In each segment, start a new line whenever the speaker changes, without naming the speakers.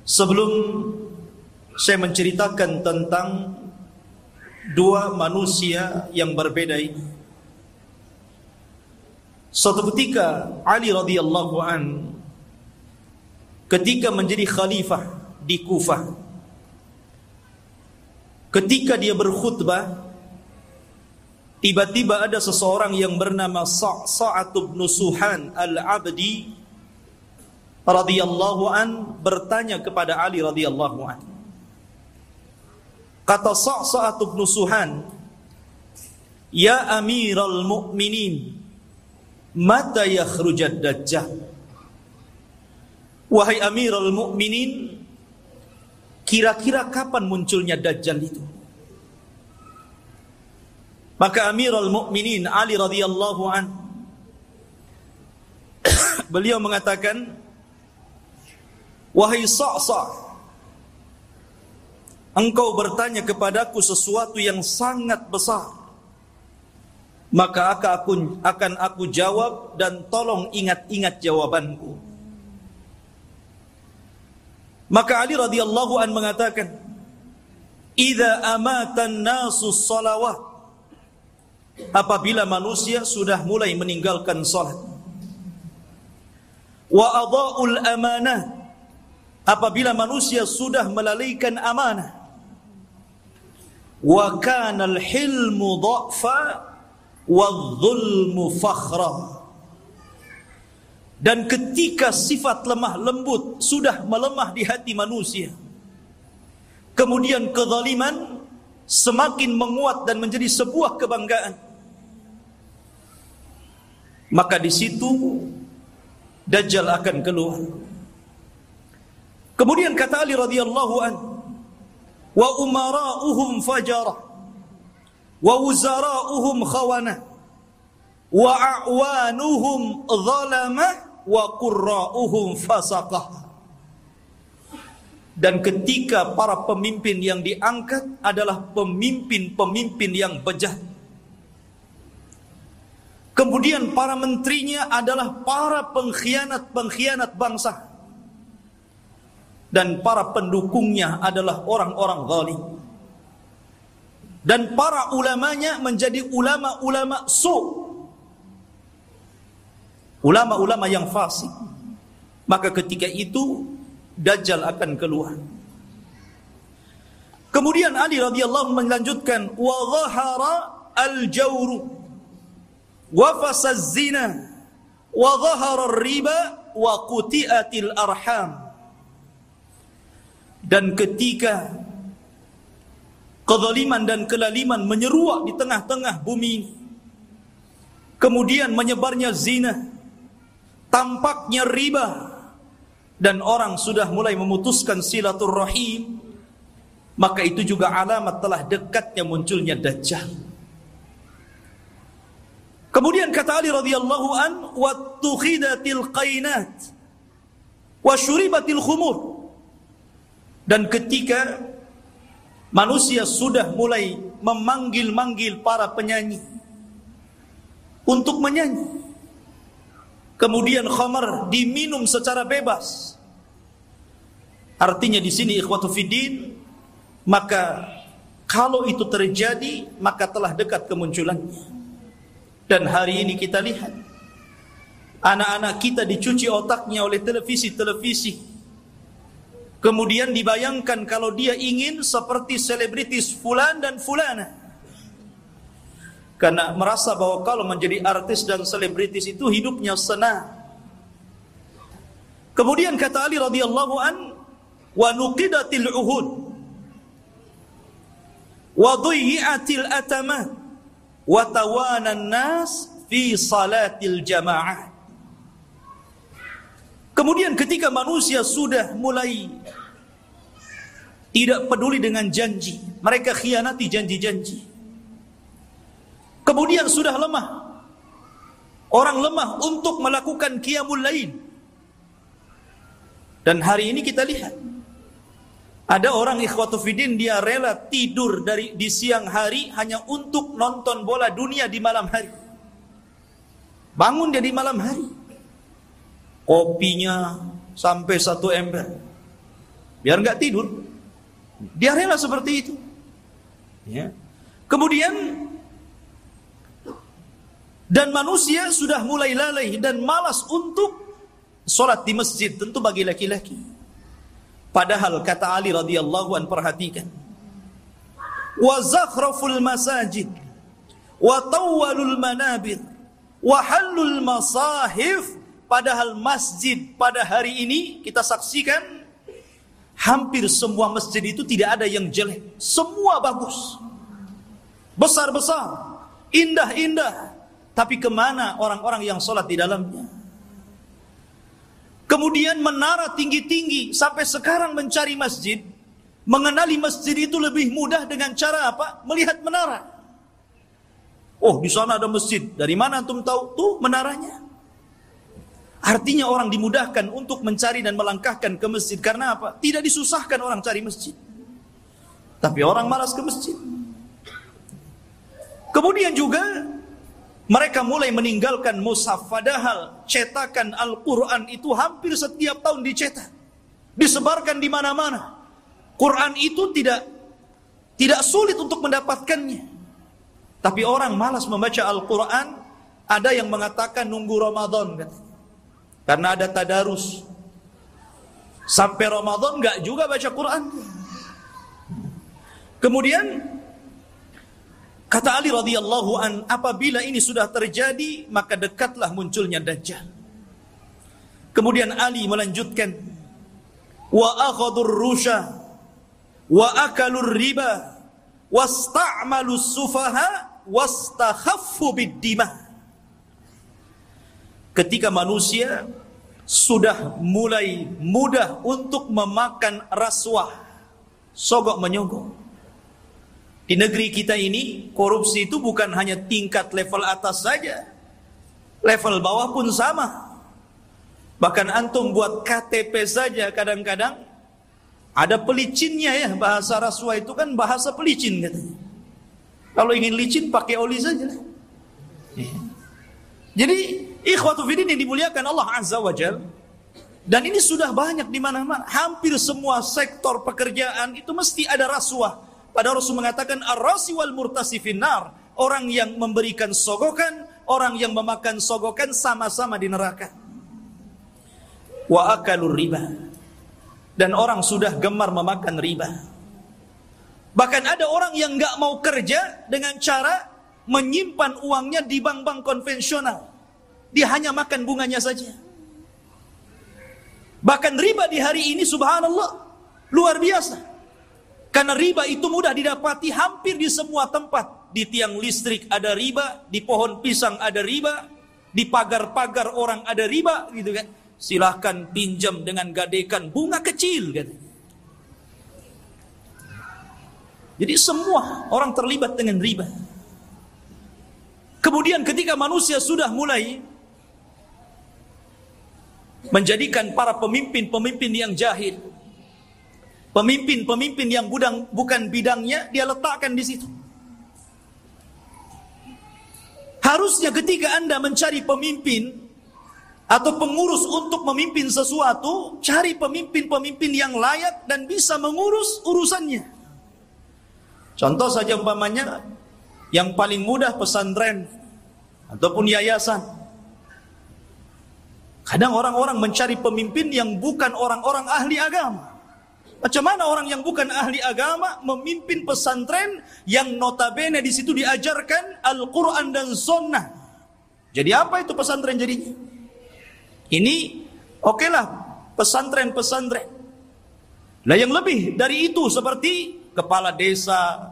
Sebelum saya menceritakan tentang dua manusia yang berbeda ini, suatu ketika Ali radhiyallahu an ketika menjadi khalifah di Kufah, ketika dia berkhutbah, tiba-tiba ada seseorang yang bernama Sa'sa'ah bin Suhan al-Abdi radhiyallahu an bertanya kepada Ali radhiyallahu an. Kata Sa'sa'ah bin Suhan, "Ya Amiral Mu'minin, mata yakhrujad Dajjal?" Wahai Amiral Mu'minin, kira-kira kapan munculnya Dajjal itu? Maka Amirul Mukminin Ali radhiyallahu an beliau mengatakan, "Wahai Sa'sa', engkau bertanya kepadaku sesuatu yang sangat besar. Maka akan aku jawab, dan tolong ingat-ingat jawabanku." Maka Ali radhiyallahu an mengatakan, "Idza amatan nasu shalawat," apabila manusia sudah mulai meninggalkan salat. "Wa adha'ul amanah," apabila manusia sudah melalaikan amanah. "Wa kana al-hilmu dha'fa wadh-dhulmu fakhra," dan ketika sifat lemah lembut sudah melemah di hati manusia, kemudian kezaliman semakin menguat dan menjadi sebuah kebanggaan, maka di situ Dajjal akan keluar. Kemudian kata Ali radhiyallahu an, "Wa umara'uhum fajara, wa wuzara'uhum khawana, wa a'wanuhum zalama, wa qurra'uhum fasaqah." Dan ketika para pemimpin yang diangkat adalah pemimpin-pemimpin yang bejat, kemudian para menterinya adalah para pengkhianat-pengkhianat bangsa, dan para pendukungnya adalah orang-orang zalim, dan para ulamanya menjadi ulama-ulama ulama-ulama yang fasik, maka ketika itu Dajjal akan keluar. Kemudian Ali radhiyallahu melanjutkan, "Wa dhahara al-jawru wa fasaz zina wa dhahara ar-riba wa quti'atil arham." Dan ketika kezaliman dan kelaliman menyeruak di tengah-tengah bumi ini, kemudian menyebarnya zina, tampaknya riba, dan orang sudah mulai memutuskan silaturrahim, maka itu juga alamat telah dekatnya munculnya Dajjal. Kemudian kata Ali radhiyallahu an, "Wattukhidatil qainat wa syuribatil khumur." Dan ketika manusia sudah mulai memanggil-manggil para penyanyi untuk menyanyi, kemudian khamar diminum secara bebas. Artinya di sini ikhwatu fiddin, maka kalau itu terjadi maka telah dekat kemunculannya. Dan hari ini kita lihat anak-anak kita dicuci otaknya oleh televisi-televisi. Kemudian dibayangkan kalau dia ingin seperti selebritis fulan dan fulana, karena merasa bahwa kalau menjadi artis dan selebritis itu hidupnya senang. Kemudian kata Ali radhiyallahu an, "Wa nuqidatil uhud wa dhuyyatil atamat wa tawanan nas fi salatil jamaah." Kemudian ketika manusia sudah mulai tidak peduli dengan janji, mereka khianati janji-janji. Kemudian sudah lemah, orang lemah untuk melakukan qiyamul lail. Dan hari ini kita lihat ada orang ikhwatu fiddin, dia rela tidur di siang hari hanya untuk nonton bola dunia di malam hari. Bangun dia di malam hari, kopinya sampai 1 ember, biar nggak tidur. Dia rela seperti itu. Ya. Kemudian dan manusia sudah mulai lalai dan malas untuk sholat di masjid, tentu bagi laki-laki. Padahal kata Ali radhiyallahu an, perhatikan, wa zakhraful masajid wa tawwalul manabir wa halul masahif. Padahal masjid pada hari ini kita saksikan hampir semua masjid itu tidak ada yang jelek, semua bagus, besar-besar, indah-indah. Tapi kemana orang-orang yang sholat di dalamnya? Kemudian menara tinggi-tinggi, sampai sekarang mencari masjid, mengenali masjid itu lebih mudah dengan cara apa? Melihat menara. Oh, di sana ada masjid. Dari mana antum tahu? Tuh menaranya. Artinya orang dimudahkan untuk mencari dan melangkahkan ke masjid. Karena apa? Tidak disusahkan orang cari masjid. Tapi orang malas ke masjid. Kemudian juga mereka mulai meninggalkan mushaf. Padahal cetakan Al-Quran itu hampir setiap tahun dicetak, disebarkan di mana-mana. Quran itu tidak sulit untuk mendapatkannya. Tapi orang malas membaca Al-Quran. Ada yang mengatakan nunggu Ramadan, katanya. Karena ada tadarus. Sampai Ramadan enggak juga baca Quran. Kemudian kata Ali radhiyallahu an, apabila ini sudah terjadi, maka dekatlah munculnya Dajjal. Kemudian Ali melanjutkan, wa akhadur rusha wa akalur riba wasta'malus sufaha wastakhaffu bid-dima. Ketika manusia sudah mulai mudah untuk memakan rasuah, sogok menyogok. Di negeri kita ini, korupsi itu bukan hanya tingkat level atas saja, level bawah pun sama. Bahkan antum buat KTP saja kadang-kadang ada pelicinnya ya. Bahasa rasuah itu kan bahasa pelicin katanya. Kalau ingin licin pakai oli saja. Jadi ikhwatu fiddin yang dimuliakan Allah Azza wa Jalla, dan ini sudah banyak di mana-mana. Hampir semua sektor pekerjaan itu mesti ada rasuah. Padahal Rasul mengatakan ar-rasi wal murtasi finnar. Orang yang memberikan sogokan, orang yang memakan sogokan sama-sama di neraka. Wa akalur riba. Dan orang sudah gemar memakan riba. Bahkan ada orang yang enggak mau kerja dengan cara menyimpan uangnya di bank-bank konvensional. Dia hanya makan bunganya saja. Bahkan riba di hari ini subhanallah luar biasa. Karena riba itu mudah didapati hampir di semua tempat. Di tiang listrik ada riba, di pohon pisang ada riba, di pagar-pagar orang ada riba, gitu kan. Silahkan pinjam dengan gadekan bunga kecil, kan. Jadi semua orang terlibat dengan riba. Kemudian ketika manusia sudah mulai menjadikan para pemimpin-pemimpin yang jahil, pemimpin-pemimpin yang bukan bidangnya, dia letakkan di situ. Harusnya ketika Anda mencari pemimpin atau pengurus untuk memimpin sesuatu, cari pemimpin-pemimpin yang layak dan bisa mengurus urusannya. Contoh saja umpamanya, yang paling mudah pesantren ataupun yayasan. Kadang orang-orang mencari pemimpin yang bukan orang-orang ahli agama. Macam mana orang yang bukan ahli agama memimpin pesantren yang notabene di situ diajarkan Al-Quran dan Sunnah? Jadi apa itu pesantren jadinya? Ini okelah pesantren-pesantren. Nah yang lebih dari itu seperti kepala desa,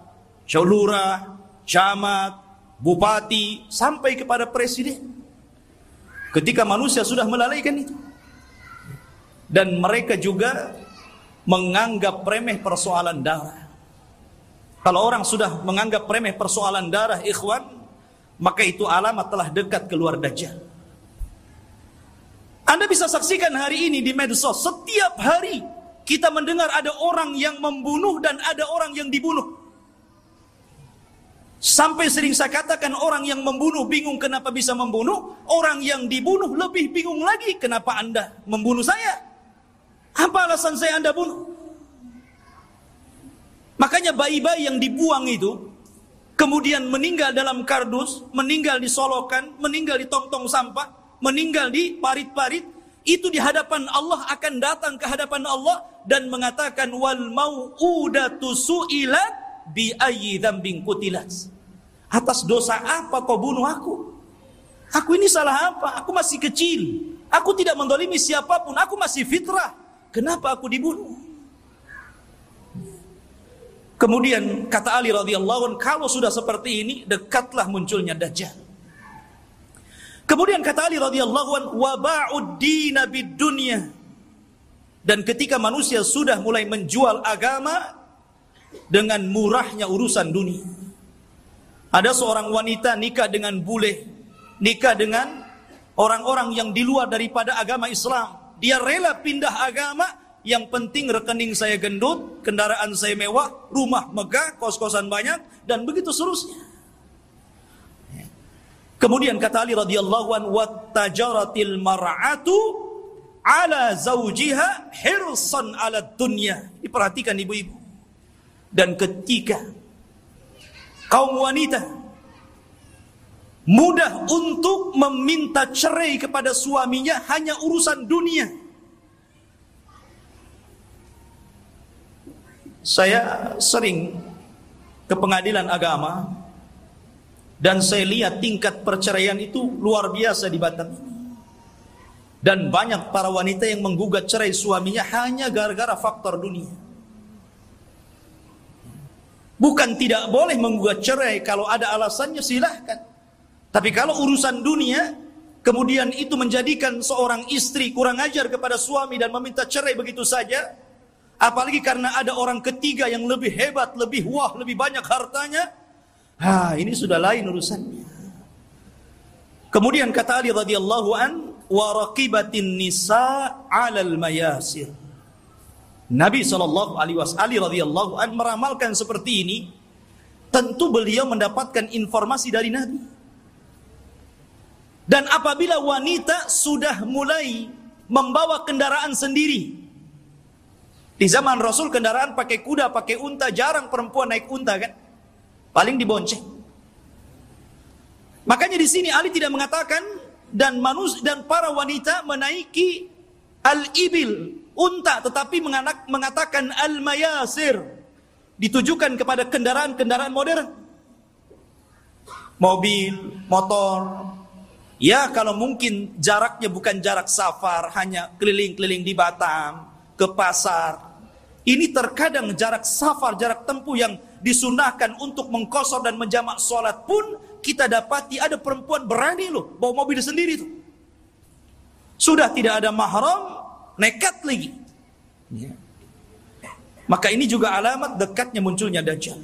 lurah, camat, bupati, sampai kepada presiden. Ketika manusia sudah melalaikan itu, dan mereka juga menganggap remeh persoalan darah. Kalau orang sudah menganggap remeh persoalan darah, ikhwan, maka itu alamat telah dekat keluar Dajjal. Anda bisa saksikan hari ini di medsos, setiap hari kita mendengar ada orang yang membunuh dan ada orang yang dibunuh. Sampai sering saya katakan, orang yang membunuh bingung kenapa bisa membunuh, orang yang dibunuh lebih bingung lagi, kenapa Anda membunuh saya? Apa alasan saya Anda bunuh? Makanya bayi-bayi yang dibuang itu, kemudian meninggal dalam kardus, meninggal di solokan, meninggal di tong-tong sampah, meninggal di parit-parit, itu di hadapan Allah akan datang ke hadapan Allah dan mengatakan wal mau'udatu su'ilat bi ayyi dzambin qutilat. Atas dosa apa kau bunuh aku? Aku ini salah apa? Aku masih kecil. Aku tidak mendolimi siapapun. Aku masih fitrah. Kenapa aku dibunuh? Kemudian kata Ali radhiyallahu anhu, kalau sudah seperti ini, dekatlah munculnya Dajjal. Kemudian kata Ali radhiyallahu anhu, wa ba'ud dina bid dunya. Dan ketika manusia sudah mulai menjual agama dengan murahnya urusan dunia. Ada seorang wanita nikah dengan bule, nikah dengan orang-orang yang di luar daripada agama Islam. Dia rela pindah agama, yang penting rekening saya gendut, kendaraan saya mewah, rumah megah, kos-kosan banyak, dan begitu seterusnya. Kemudian kata Ali radhiyallahu anhu, wattajaratil mar'atu ala zawjiha hirsan ala dunya. Diperhatikan ibu-ibu. Dan ketika kaum wanita mudah untuk meminta cerai kepada suaminya hanya urusan dunia. Saya sering ke pengadilan agama dan saya lihat tingkat perceraian itu luar biasa di Batam. Dan banyak para wanita yang menggugat cerai suaminya hanya gara-gara faktor dunia. Bukan tidak boleh menggugat cerai, kalau ada alasannya silahkan. Tapi kalau urusan dunia, kemudian itu menjadikan seorang istri kurang ajar kepada suami dan meminta cerai begitu saja, apalagi karena ada orang ketiga yang lebih hebat, lebih wah, lebih banyak hartanya, ini sudah lain urusannya. Kemudian kata Ali radhiyallahu an, wa raqibatin nisa 'alal mayasir. Nabi SAW Ali radhiyallahu an meramalkan seperti ini. Tentu beliau mendapatkan informasi dari Nabi. Dan apabila wanita sudah mulai membawa kendaraan sendiri, di zaman Rasul kendaraan pakai kuda, pakai unta, jarang perempuan naik unta kan, paling dibonceng. Makanya di sini Ali tidak mengatakan dan para wanita menaiki al-ibil, unta, tetapi mengatakan al-mayasir, ditujukan kepada kendaraan-kendaraan modern, mobil, motor. Ya kalau mungkin jaraknya bukan jarak safar, hanya keliling-keliling di Batam, ke pasar. Ini terkadang jarak safar, jarak tempuh yang disunahkan untuk mengqashar dan menjamak sholat pun kita dapati ada perempuan berani loh bawa mobil sendiri tuh. Sudah tidak ada mahram, nekat lagi. Ya. Maka ini juga alamat dekatnya munculnya Dajjal.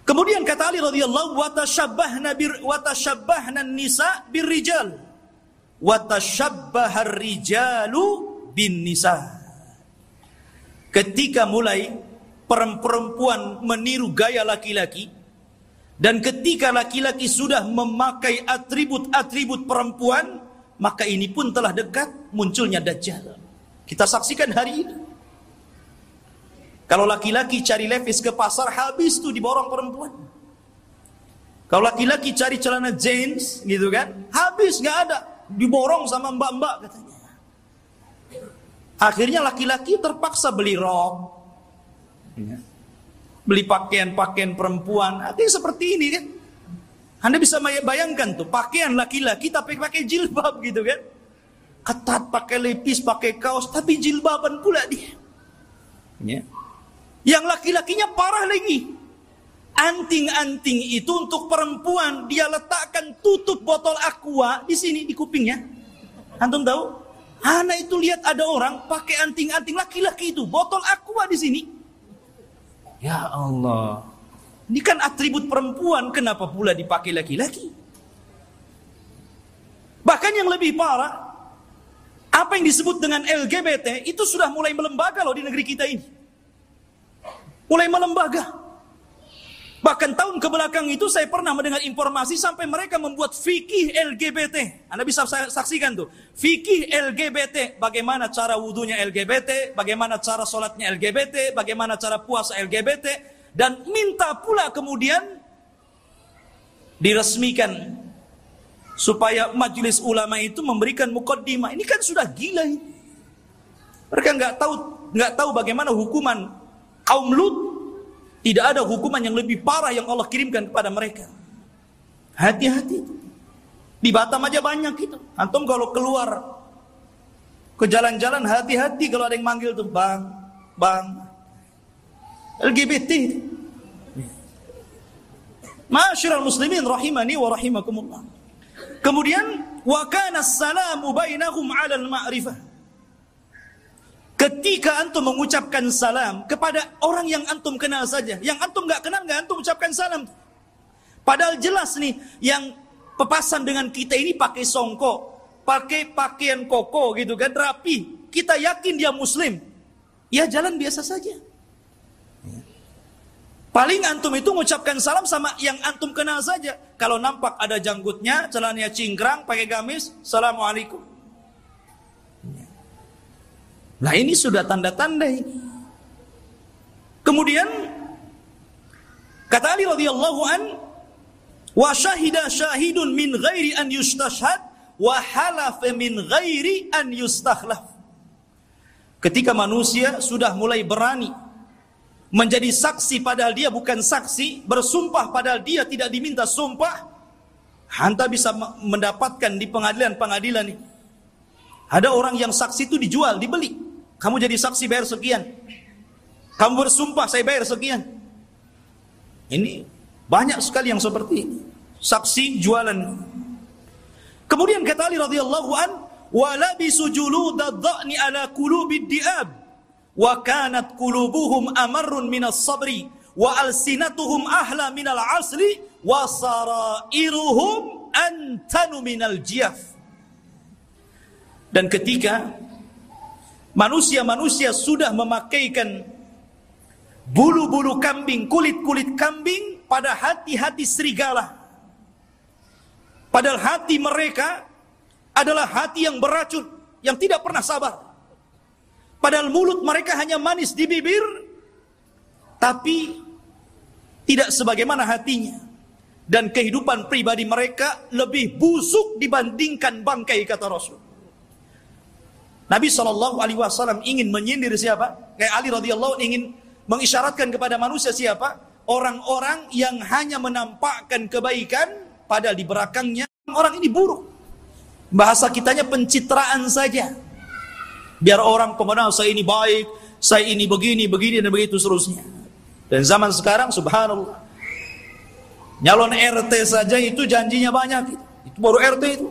Kemudian kata Ali radhiyallahu watashabbahna nisa birrijal watashabbahar rijalu bin nisa. Ketika mulai perempuan meniru gaya laki-laki, dan ketika laki-laki sudah memakai atribut-atribut perempuan, maka ini pun telah dekat munculnya Dajjal. Kita saksikan hari ini. Kalau laki-laki cari levis ke pasar, habis tuh diborong perempuan. Kalau laki-laki cari celana jeans gitu kan, habis nggak ada, diborong sama mbak-mbak katanya. Akhirnya laki-laki terpaksa beli rok, beli pakaian-pakaian perempuan. Artinya seperti ini kan. Anda bisa bayangkan tuh, pakaian laki-laki tapi pakai jilbab gitu kan. Ketat, pakai lepis, pakai kaos, tapi jilbaban pula dia. Ya. Yang laki-lakinya parah lagi. Anting-anting itu untuk perempuan, dia letakkan tutup botol aqua di sini, di kupingnya. Antum tahu? Anak itu lihat ada orang pakai anting-anting laki-laki itu, botol aqua di sini. Ya Allah. Ini kan atribut perempuan, kenapa pula dipakai laki-laki? Bahkan yang lebih parah, apa yang disebut dengan LGBT itu sudah mulai melembaga loh di negeri kita ini. Mulai melembaga. Bahkan tahun kebelakang itu saya pernah mendengar informasi sampai mereka membuat fikih LGBT. Anda bisa saksikan tuh. Fikih LGBT, bagaimana cara wudunya LGBT, bagaimana cara sholatnya LGBT, bagaimana cara puasa LGBT. Dan minta pula kemudian diresmikan supaya majelis ulama itu memberikan muqaddimah. Ini kan sudah gila ini. Mereka nggak tahu bagaimana hukuman kaum Lut. Tidak ada hukuman yang lebih parah yang Allah kirimkan kepada mereka. Hati-hati. Di Batam aja banyak itu. Antum kalau keluar ke jalan-jalan, hati-hati kalau ada yang manggil tuh, bang, LGBT. Ma'asyiral muslimin rahimani wa rahimakumullah. Kemudian wa kana as-salamu bainahum 'ala al-ma'rifah. Ketika antum mengucapkan salam kepada orang yang antum kenal saja, yang antum nggak kenal nggak antum ucapkan salam. Padahal jelas nih, yang pepasan dengan kita ini pakai songkok, pakai pakaian koko gitu kan, rapi. Kita yakin dia muslim, ya jalan biasa saja. Paling antum itu mengucapkan salam sama yang antum kenal saja. Kalau nampak ada janggutnya, celananya cingkrang, pakai gamis, assalamualaikum. Nah ini sudah tanda-tanda ini. Kemudian kata Ali radhiyallahu an, wa syahida syahidun min ghairi an yustashhad wa halaf min ghairi an yustakhlaf. Ketika manusia sudah mulai berani menjadi saksi padahal dia bukan saksi, bersumpah padahal dia tidak diminta sumpah, anda bisa mendapatkan di pengadilan-pengadilan ini. Ada orang yang saksi itu dijual, dibeli. Kamu jadi saksi bayar sekian. Kamu bersumpah saya bayar sekian. Ini banyak sekali yang seperti ini. Saksi jualan. Kemudian kata Ali radhiyallahu an, wa labisu juludad dha'ni ala qulubid di'ab wa kanat qulubuhum amarrun minas sabri wa alsinatuhum ahla minal asli wa sarairuhum antanu minal jiyaf. Dan ketika manusia-manusia sudah memakaikan bulu-bulu kambing, kulit-kulit kambing pada hati-hati serigala. Padahal hati mereka adalah hati yang beracun, yang tidak pernah sabar. Padahal mulut mereka hanya manis di bibir, tapi tidak sebagaimana hatinya. Dan kehidupan pribadi mereka lebih busuk dibandingkan bangkai, kata Rasul. Nabi SAW ingin menyindir siapa? Kayak Ali radhiyallahu ingin mengisyaratkan kepada manusia siapa? Orang-orang yang hanya menampakkan kebaikan, padahal di belakangnya orang ini buruk. Bahasa kitanya pencitraan saja. Biar orang mengenal saya ini baik, saya ini begini, dan begitu seterusnya. Dan zaman sekarang subhanallah, nyalon RT saja itu janjinya banyak. Itu baru RT itu.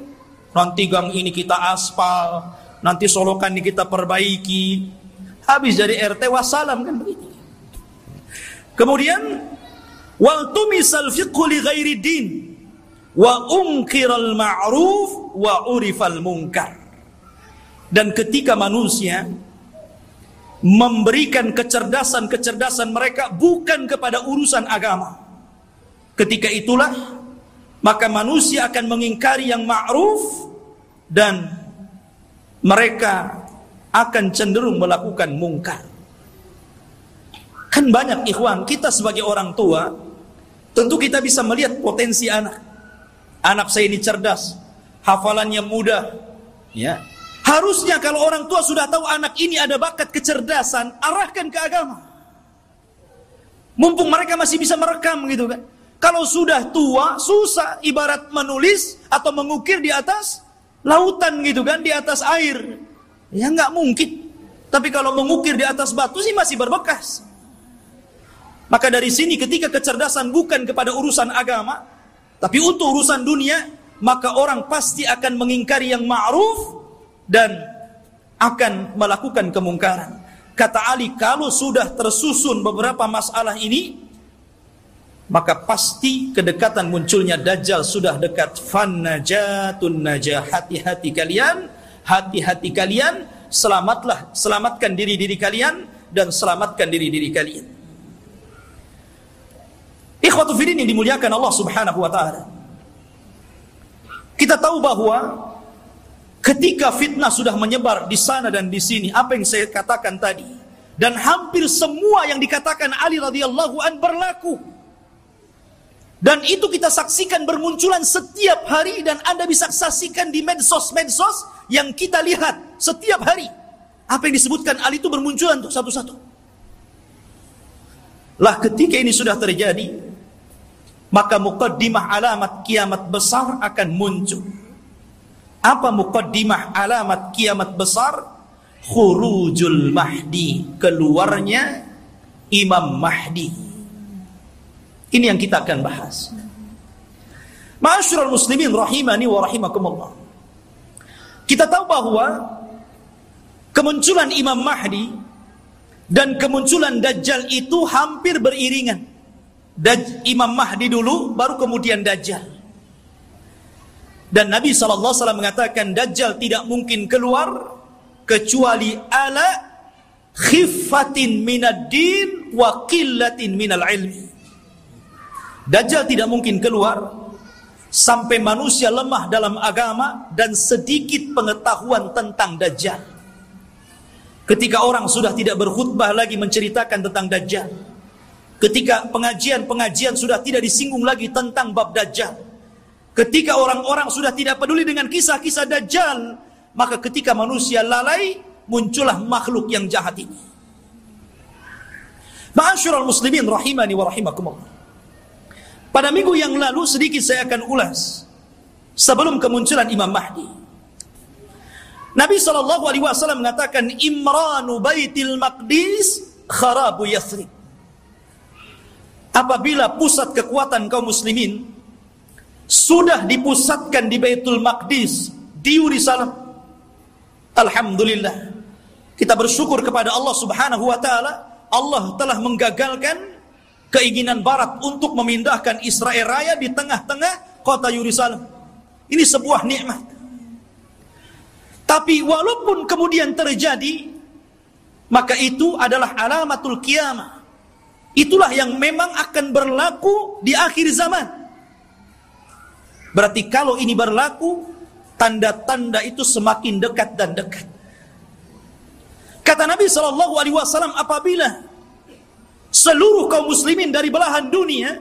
Nanti gang ini kita aspal, nanti solokan ini kita perbaiki. Habis dari RT wassalam kan begitu. Kemudian wal tumisal fiqhu li ghairi din wa unkiral ma'ruf wa urifal munkar. Dan ketika manusia memberikan kecerdasan mereka bukan kepada urusan agama, ketika itulah maka manusia akan mengingkari yang ma'ruf dan mereka akan cenderung melakukan mungkar. Kan banyak ikhwan, kita sebagai orang tua tentu kita bisa melihat potensi anak. Anak saya ini cerdas, hafalannya mudah, ya. Harusnya kalau orang tua sudah tahu anak ini ada bakat kecerdasan, arahkan ke agama. Mumpung mereka masih bisa merekam gitu kan. Kalau sudah tua, susah, ibarat menulis atau mengukir di atas lautan gitu kan, di atas air. Ya nggak mungkin. Tapi kalau mengukir di atas batu sih masih berbekas. Maka dari sini ketika kecerdasan bukan kepada urusan agama, tapi untuk urusan dunia, maka orang pasti akan mengingkari yang ma'ruf dan akan melakukan kemungkaran. Kata Ali, kalau sudah tersusun beberapa masalah ini, maka pasti kedekatan munculnya Dajjal sudah dekat. Fannajatun najah, hati-hati kalian, selamatkan diri kalian dan selamatkan diri kalian. Ikhwatu fiddin yang dimuliakan Allah Subhanahu wa taala. Kita tahu bahwa ketika fitnah sudah menyebar di sana dan di sini, apa yang saya katakan tadi, dan hampir semua yang dikatakan Ali radhiyallahu an berlaku. Dan itu kita saksikan bermunculan setiap hari, dan Anda bisa saksikan di medsos-medsos yang kita lihat setiap hari. Apa yang disebutkan Ali itu bermunculan untuk satu-satu. Lah ketika ini sudah terjadi, maka muqaddimah alamat kiamat besar akan muncul. Apa muqaddimah alamat kiamat besar? Khurujul Mahdi, keluarnya Imam Mahdi. Ini yang kita akan bahas. Ma'asyiral muslimin rahimani wa rahimakumullah. Kita tahu bahwa kemunculan Imam Mahdi dan kemunculan Dajjal itu hampir beriringan. Imam Mahdi dulu, baru kemudian Dajjal. Dan Nabi SAW mengatakan Dajjal tidak mungkin keluar kecuali ala khiffatin minad din wa qillatin minal ilmi. Dajjal tidak mungkin keluar sampai manusia lemah dalam agama dan sedikit pengetahuan tentang Dajjal. Ketika orang sudah tidak berkhutbah lagi menceritakan tentang Dajjal, ketika pengajian-pengajian sudah tidak disinggung lagi tentang bab Dajjal, ketika orang-orang sudah tidak peduli dengan kisah-kisah Dajjal, maka ketika manusia lalai, muncullah makhluk yang jahat ini. Ma'asyiral muslimin rahimani wa rahimakumullah. Pada minggu yang lalu sedikit saya akan ulas sebelum kemunculan Imam Mahdi. Nabi SAW mengatakan Imranu Baitil Maqdis kharabu Yathrib. Apabila pusat kekuatan kaum muslimin sudah dipusatkan di Baitul Maqdis, di Yerusalem, alhamdulillah, kita bersyukur kepada Allah Subhanahu wa taala. Allah telah menggagalkan keinginan Barat untuk memindahkan Israel Raya di tengah-tengah kota Yerusalem. Ini sebuah nikmat. Tapi walaupun kemudian terjadi, maka itu adalah alamatul qiyamah. Itulah yang memang akan berlaku di akhir zaman. Berarti kalau ini berlaku, tanda-tanda itu semakin dekat dan dekat. Kata Nabi SAW, apabila seluruh kaum muslimin dari belahan dunia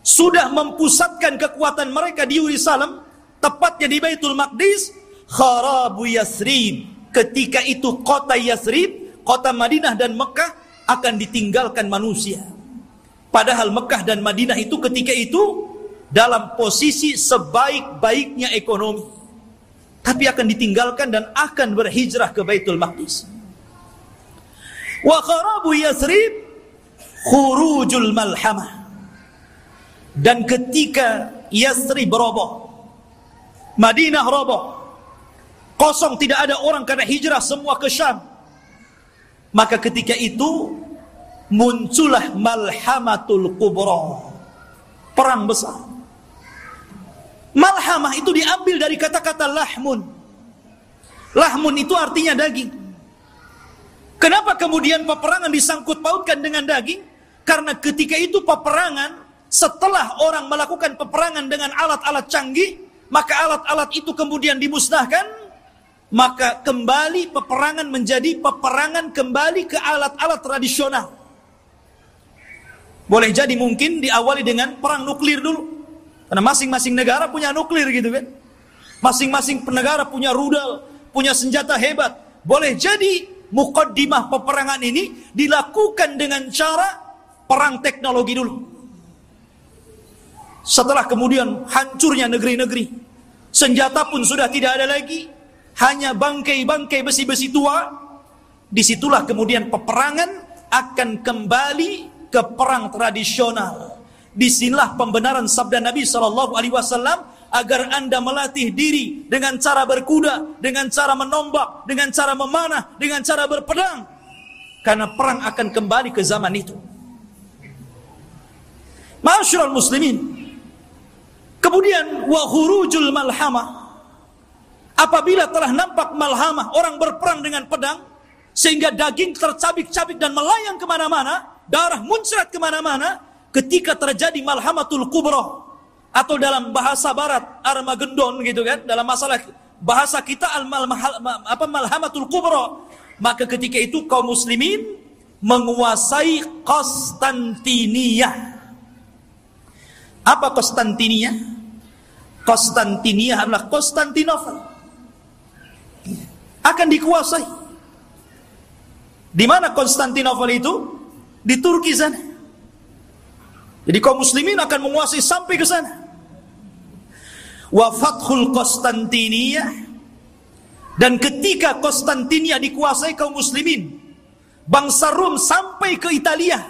sudah mempusatkan kekuatan mereka di Yerusalem, tepatnya di Baitul Maqdis, kharabu Yathrib. Ketika itu kota Yathrib, kota Madinah dan Mekah akan ditinggalkan manusia. Padahal Mekah dan Madinah itu ketika itu dalam posisi sebaik-baiknya ekonomi, tapi akan ditinggalkan dan akan berhijrah ke Baitul Maqdis. Wa kharabu Yathrib khurujul malhamah. Dan ketika Yathrib roboh, Madinah roboh, kosong, tidak ada orang karena hijrah semua ke Syam, maka ketika itu muncullah malhamatul kubra, perang besar. Malhamah itu diambil dari kata-kata lahmun. Lahmun itu artinya daging. Kenapa kemudian peperangan disangkut pautkan dengan daging? Karena ketika itu peperangan, setelah orang melakukan peperangan dengan alat-alat canggih, maka alat-alat itu kemudian dimusnahkan, maka kembali peperangan menjadi peperangan kembali ke alat-alat tradisional. Boleh jadi mungkin diawali dengan perang nuklir dulu, karena masing-masing negara punya nuklir gitu kan. Masing-masing negara punya rudal, punya senjata hebat. Boleh jadi muqaddimah peperangan ini dilakukan dengan cara perang teknologi dulu. Setelah kemudian hancurnya negeri-negeri, senjata pun sudah tidak ada lagi, hanya bangkai-bangkai besi-besi tua. Disitulah kemudian peperangan akan kembali ke perang tradisional. Disinilah pembenaran sabda Nabi SAW agar Anda melatih diri dengan cara berkuda, dengan cara menombak, dengan cara memanah, dengan cara berpedang. Karena perang akan kembali ke zaman itu. Ma'asyiral muslimin, kemudian wa khurujul malhamah. Apabila telah nampak malhamah, orang berperang dengan pedang, sehingga daging tercabik-cabik dan melayang kemana-mana, darah muncrat kemana-mana, ketika terjadi Malhamatul Kubra, atau dalam bahasa barat Armageddon gitu kan, dalam masalah bahasa kita Malhamatul Kubra, maka ketika itu kaum muslimin menguasai Konstantinia. Apa Konstantinia? Konstantinia adalah Konstantinopel. Akan dikuasai. Di mana Konstantinopel itu? Di Turki sana. Jadi kaum muslimin akan menguasai sampai ke sana. Wa fathul Konstantinia, dan ketika Konstantinia dikuasai kaum muslimin, bangsa Rom sampai ke Italia,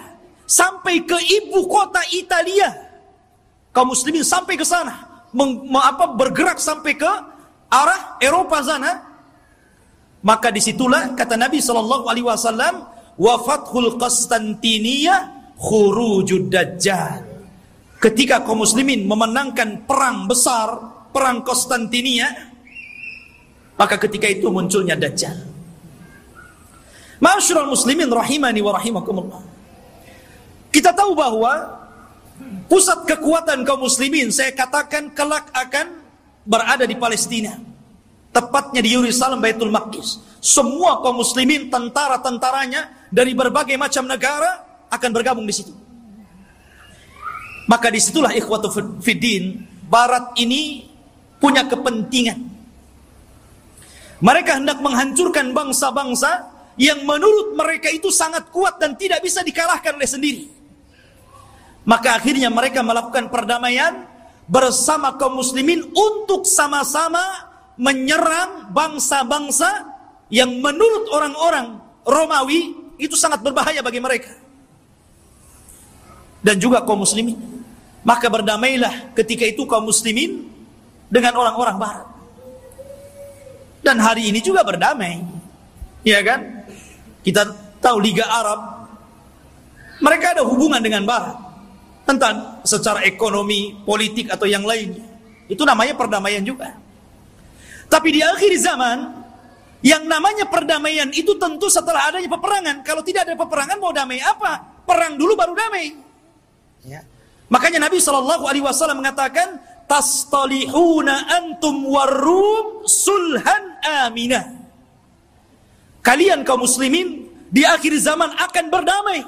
sampai ke ibu kota Italia, kaum muslimin sampai ke sana, bergerak sampai ke arah Eropa sana. Maka disitulah kata Nabi SAW, wa fathul Konstantinia khurujud dajjal. Ketika kaum muslimin memenangkan perang besar, perang Konstantinia, maka ketika itu munculnya Dajjal. Ma'asyiral muslimin rahimani wa rahimakumullah. Kita tahu bahwa pusat kekuatan kaum muslimin, saya katakan kelak akan berada di Palestina. Tepatnya di Yerusalem, Baitul Maqdis. Semua kaum muslimin, tentara-tentaranya dari berbagai macam negara akan bergabung di situ. Maka disitulah ikhwatu fiddin, Barat ini punya kepentingan. Mereka hendak menghancurkan bangsa-bangsa yang menurut mereka itu sangat kuat dan tidak bisa dikalahkan oleh sendiri. Maka akhirnya mereka melakukan perdamaian bersama kaum muslimin untuk sama-sama menyerang bangsa-bangsa yang menurut orang-orang Romawi itu sangat berbahaya bagi mereka. Dan juga kaum muslimin. Maka berdamailah ketika itu kaum muslimin dengan orang-orang Barat. Dan hari ini juga berdamai. Ya kan? Kita tahu Liga Arab, mereka ada hubungan dengan Barat. Tentang secara ekonomi, politik atau yang lainnya. Itu namanya perdamaian juga. Tapi di akhir zaman, yang namanya perdamaian itu tentu setelah adanya peperangan. Kalau tidak ada peperangan, mau damai apa? Perang dulu baru damai. Ya. Makanya Nabi SAW mengatakan, tastalihuna antum warum sulhan aminah. Kalian kaum muslimin di akhir zaman akan berdamai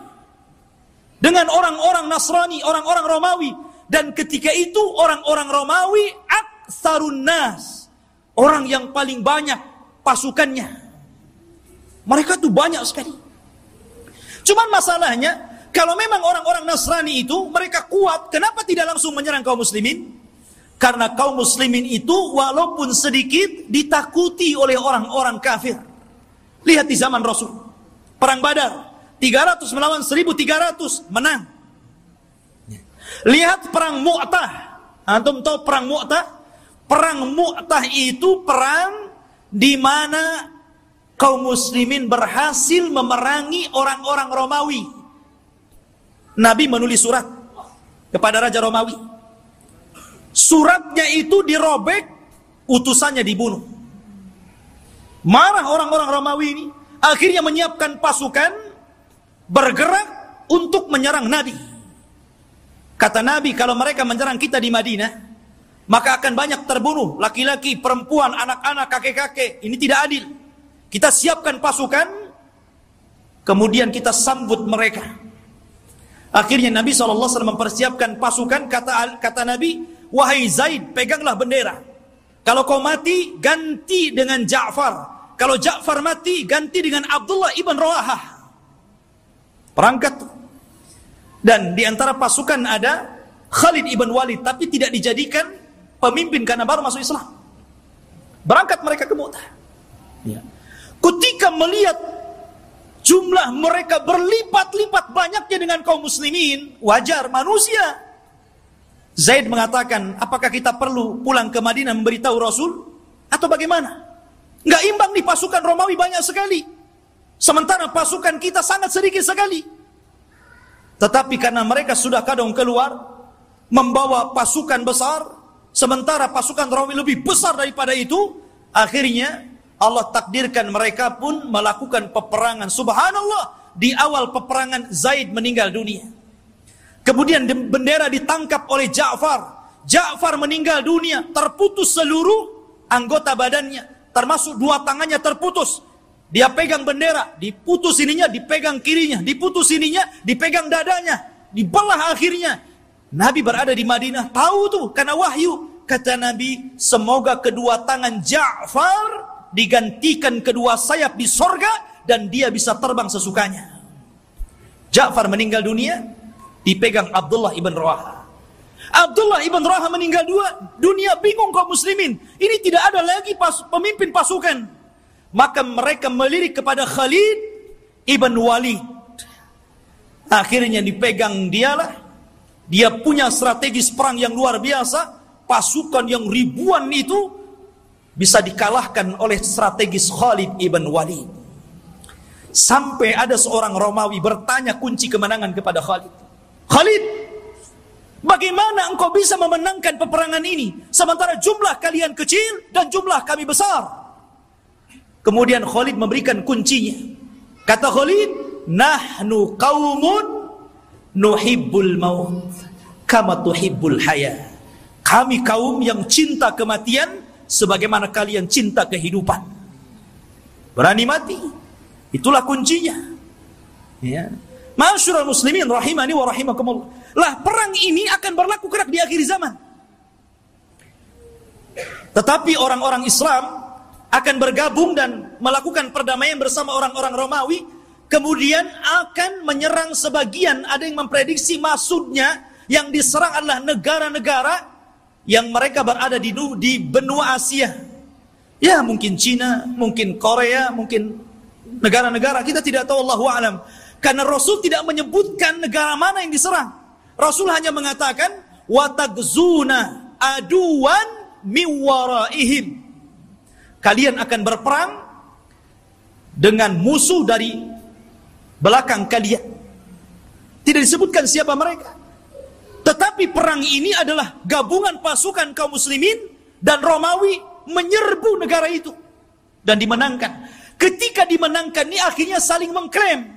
dengan orang-orang Nasrani, orang-orang Romawi. Dan ketika itu orang-orang Romawi aktsarun nas, orang yang paling banyak pasukannya. Mereka tuh banyak sekali. Cuman masalahnya, kalau memang orang-orang Nasrani itu mereka kuat, kenapa tidak langsung menyerang kaum muslimin? Karena kaum muslimin itu walaupun sedikit ditakuti oleh orang-orang kafir. Lihat di zaman Rasul, perang Badar, 300 melawan 1.300, menang. Lihat perang Mu'tah. Antum tahu perang Mu'tah? Perang Mu'tah itu perang di mana kaum muslimin berhasil memerangi orang-orang Romawi. Nabi menulis surat kepada Raja Romawi. Suratnya itu dirobek, utusannya dibunuh. Marah orang-orang Romawi ini, akhirnya menyiapkan pasukan bergerak untuk menyerang Nabi. Kata Nabi, kalau mereka menyerang kita di Madinah, maka akan banyak terbunuh, laki-laki, perempuan, anak-anak, kakek-kakek. Ini tidak adil. Kita siapkan pasukan, kemudian kita sambut mereka. Akhirnya Nabi SAW mempersiapkan pasukan. Kata Nabi, wahai Zaid, peganglah bendera. Kalau kau mati, ganti dengan Ja'far. Kalau Ja'far mati, ganti dengan Abdullah ibn Rawahah. Perangkat. Dan di antara pasukan ada Khalid ibn Walid, tapi tidak dijadikan pemimpin karena baru masuk Islam. Berangkat mereka ke Mu'tah. Ya. Ketika melihat jumlah mereka berlipat-lipat banyaknya dengan kaum muslimin, wajar manusia. Zaid mengatakan, apakah kita perlu pulang ke Madinah memberitahu Rasul? Atau bagaimana? Nggak imbang nih, pasukan Romawi banyak sekali. Sementara pasukan kita sangat sedikit sekali. Tetapi karena mereka sudah kadang keluar, membawa pasukan besar, sementara pasukan Romawi lebih besar daripada itu, akhirnya Allah takdirkan mereka pun melakukan peperangan. Subhanallah, di awal peperangan Zaid meninggal dunia. Kemudian bendera ditangkap oleh Ja'far. Ja'far meninggal dunia, terputus seluruh anggota badannya, termasuk dua tangannya terputus. Dia pegang bendera, diputus ininya, dipegang kirinya, diputus ininya, dipegang dadanya, dibelah akhirnya. Nabi berada di Madinah, tahu tuh karena wahyu. Kata Nabi, semoga kedua tangan Ja'far digantikan kedua sayap di sorga dan dia bisa terbang sesukanya. Ja'far meninggal dunia, dipegang Abdullah ibn Rawaha. Abdullah ibn Rawaha meninggal dunia, bingung kaum muslimin. Ini tidak ada lagi pemimpin pasukan. Maka mereka melirik kepada Khalid ibn Walid. Akhirnya dipegang dialah. Dia punya strategis perang yang luar biasa. Pasukan yang ribuan itu bisa dikalahkan oleh strategis Khalid ibn Walid. Sampai ada seorang Romawi bertanya kunci kemenangan kepada Khalid. Khalid, bagaimana engkau bisa memenangkan peperangan ini sementara jumlah kalian kecil dan jumlah kami besar? Kemudian Khalid memberikan kuncinya. Kata Khalid, nahnu qaumun nuhibbul maut kama tuhibbul haya. Kami kaum yang cinta kematian sebagaimana kalian cinta kehidupan. Berani mati, itulah kuncinya. Ya. Ma'asyiral muslimin rahimani wa rahimakumullah. Lah perang ini akan berlaku kelak di akhir zaman. Tetapi orang-orang Islam akan bergabung dan melakukan perdamaian bersama orang-orang Romawi. Kemudian akan menyerang sebagian. Ada yang memprediksi maksudnya yang diserang adalah negara-negara yang mereka berada di benua Asia. Ya mungkin Cina, mungkin Korea, mungkin negara-negara. Kita tidak tahu, Allahu a'lam. Karena Rasul tidak menyebutkan negara mana yang diserang. Rasul hanya mengatakan watagzuna aduwan miwaraihim. Kalian akan berperang dengan musuh dari belakang kalian. Tidak disebutkan siapa mereka. Tetapi perang ini adalah gabungan pasukan kaum muslimin dan Romawi menyerbu negara itu dan dimenangkan. Ketika dimenangkan ini akhirnya saling mengklaim.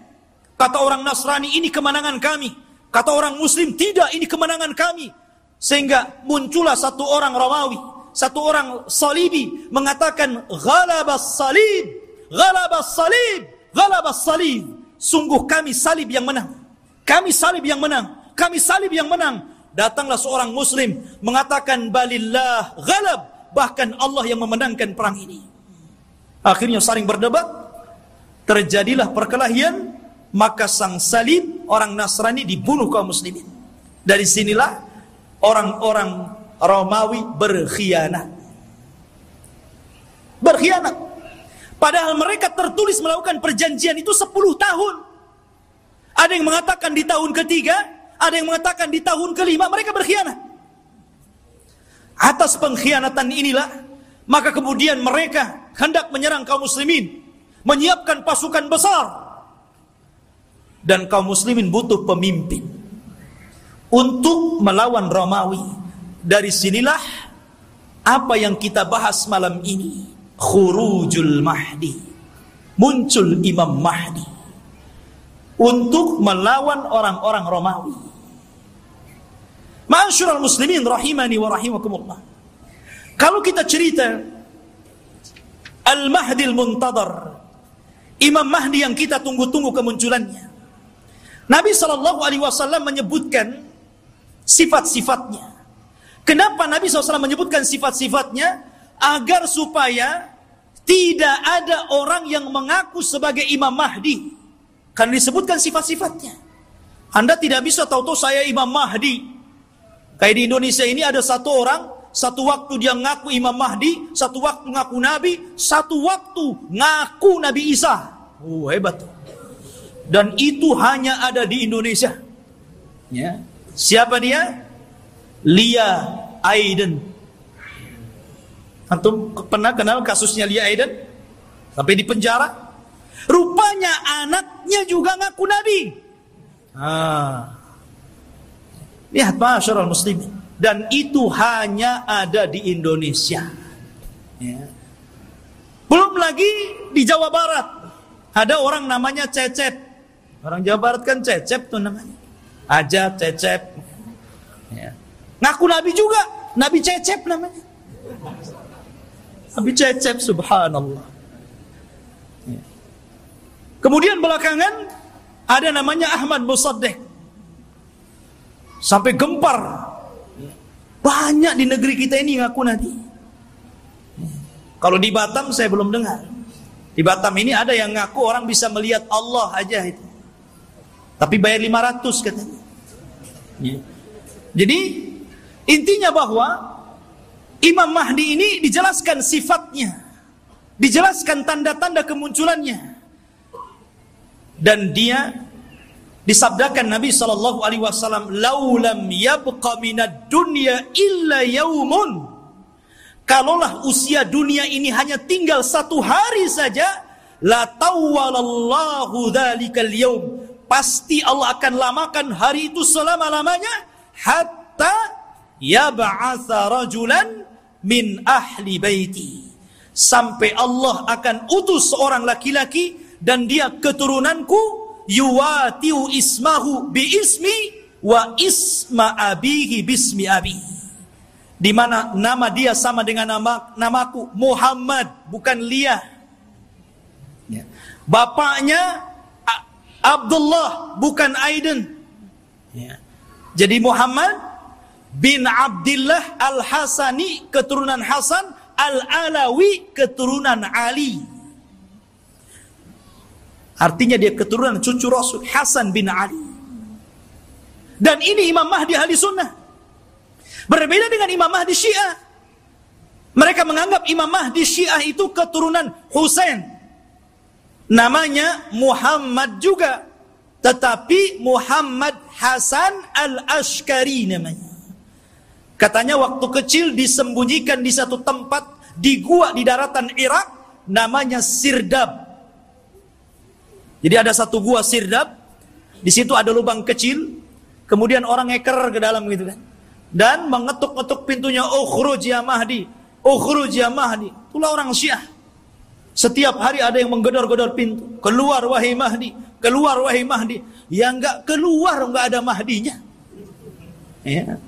Kata orang Nasrani, ini kemenangan kami. Kata orang Muslim, tidak, ini kemenangan kami. Sehingga muncullah satu orang Romawi, satu orang Salibi mengatakan, Ghalabas salib, Ghalabas salib, Ghalabas salib. Sungguh kami salib yang menang. Kami salib yang menang. Kami salib yang menang. Datanglah seorang Muslim mengatakan, Balillah ghalab. Bahkan Allah yang memenangkan perang ini. Akhirnya saling berdebat. Terjadilah perkelahian. Maka sang salib, orang Nasrani dibunuh kaum muslimin. Dari sinilah orang-orang Romawi berkhianat. Berkhianat. Padahal mereka tertulis melakukan perjanjian itu 10 tahun. Ada yang mengatakan di tahun ketiga, ada yang mengatakan di tahun kelima, mereka berkhianat. Atas pengkhianatan inilah, maka kemudian mereka hendak menyerang kaum muslimin, menyiapkan pasukan besar. Dan kaum muslimin butuh pemimpin untuk melawan Romawi. Dari sinilah apa yang kita bahas malam ini, khurujul Mahdi, muncul Imam Mahdi untuk melawan orang-orang Romawi. Ma'asyiral muslimin rahimani wa rahimakumullah. Kalau kita cerita Al-Mahdi al-Muntadhar, Imam Mahdi yang kita tunggu-tunggu kemunculannya, Nabi SAW menyebutkan sifat-sifatnya. Kenapa Nabi SAW menyebutkan sifat-sifatnya? Agar supaya tidak ada orang yang mengaku sebagai Imam Mahdi. Karena disebutkan sifat-sifatnya. Anda tidak bisa tahu-tahu saya Imam Mahdi. Kayak di Indonesia ini ada satu orang, satu waktu dia ngaku Imam Mahdi, satu waktu ngaku Nabi, satu waktu ngaku Nabi Isa. Hebat tuh. Dan itu hanya ada di Indonesia. Ya. Siapa dia? Lia Aiden. Antum pernah kenal kasusnya Lia Aiden? Sampai di penjara. Rupanya anaknya juga ngaku Nabi. Lihat ma'asyiral muslimin. Dan itu hanya ada di Indonesia. Ya. Belum lagi di Jawa Barat. Ada orang namanya Cecep. Orang Jawa Barat kan Cecep tuh namanya. Aja Cecep. Ya. Ngaku Nabi juga, Nabi Cecep namanya. Nabi Cecep, subhanallah. Ya. Kemudian belakangan ada namanya Ahmad Musaddiq. Sampai gempar. Banyak di negeri kita ini ngaku Nabi. Kalau di Batam saya belum dengar. Di Batam ini ada yang ngaku orang bisa melihat Allah aja itu. Tapi bayar 500 katanya. Ya. Jadi intinya bahwa Imam Mahdi ini dijelaskan sifatnya, dijelaskan tanda-tanda kemunculannya, dan dia disabdakan Nabi SAW, laulam yabqa minad dunya illa yaumun, kalaulah usia dunia ini hanya tinggal 1 hari saja, la tawwalallahu dzalikal yaum, pasti Allah akan lamakan hari itu selama-lamanya, hatta yab'atsa rajulan min ahli baiti, sampai Allah akan utus seorang laki-laki dan dia keturunanku, yuwatiu ismahu bi ismi wa isma abihi bismi abi, di mana nama dia sama dengan namaku Muhammad, bukan Lia. Ya. Bapaknya Abdullah, bukan Aiden. Ya. Jadi Muhammad bin Abdullah Al-Hasani, keturunan Hasan, Al-Alawi, keturunan Ali. Artinya dia keturunan cucu Rasul, Hasan bin Ali. Dan ini Imam Mahdi ahli sunnah. Berbeda dengan Imam Mahdi Syiah. Mereka menganggap Imam Mahdi Syiah itu keturunan Husain. Namanya Muhammad juga, tetapi Muhammad Hasan Al-Ashkari namanya. Katanya waktu kecil disembunyikan di satu tempat di gua di daratan Irak, namanya Sirdab. Jadi ada satu gua Sirdab, di situ ada lubang kecil, kemudian orang ngeker ke dalam gitu kan, dan mengetuk-ngetuk pintunya, ukhruj ya Mahdi, ukhruj ya Mahdi. Itulah orang Syiah. Setiap hari ada yang menggedor-gedor pintu, keluar wahai Mahdi, keluar wahai Mahdi. Ya enggak keluar, enggak ada Mahdinya. Ya.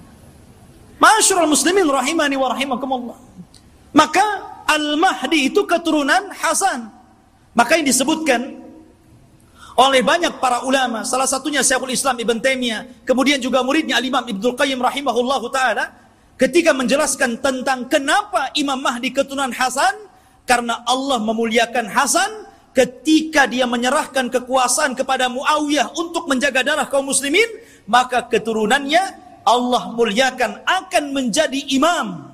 Ma'asyiral muslimin rahimani wa rahimakumullah. Maka Al-Mahdi itu keturunan Hasan. Maka yang disebutkan oleh banyak para ulama, salah satunya Syekhul Islam Ibn Taimiyah, kemudian juga muridnya Al-Imam Ibnul Qayyim rahimahullahu ta'ala, ketika menjelaskan tentang kenapa Imam Mahdi keturunan Hasan, karena Allah memuliakan Hasan ketika dia menyerahkan kekuasaan kepada Muawiyah untuk menjaga darah kaum muslimin, maka keturunannya Allah muliakan akan menjadi imam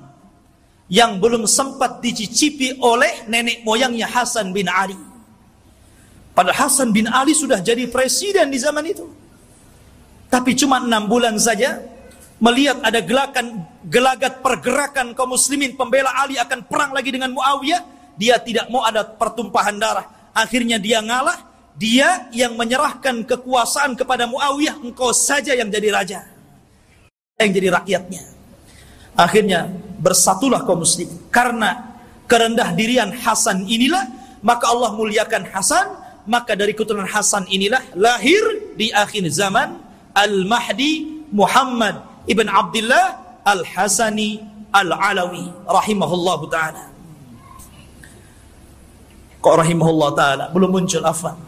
yang belum sempat dicicipi oleh nenek moyangnya Hasan bin Ali. Padahal Hasan bin Ali sudah jadi presiden di zaman itu. Tapi cuma 6 bulan saja, melihat ada gelagat pergerakan kaum muslimin pembela Ali akan perang lagi dengan Muawiyah, dia tidak mau ada pertumpahan darah. Akhirnya dia ngalah, dia yang menyerahkan kekuasaan kepada Muawiyah, engkau saja yang jadi raja, yang jadi rakyatnya. Akhirnya bersatulah kaum muslim. Karena kerendah dirian Hasan inilah, maka Allah muliakan Hasan. Maka dari keturunan Hasan inilah lahir di akhir zaman Al-Mahdi Muhammad ibn Abdullah Al-Hasani Al-Alawi rahimahullahu ta'ala. Kok rahimahullah ta'ala belum muncul, afwan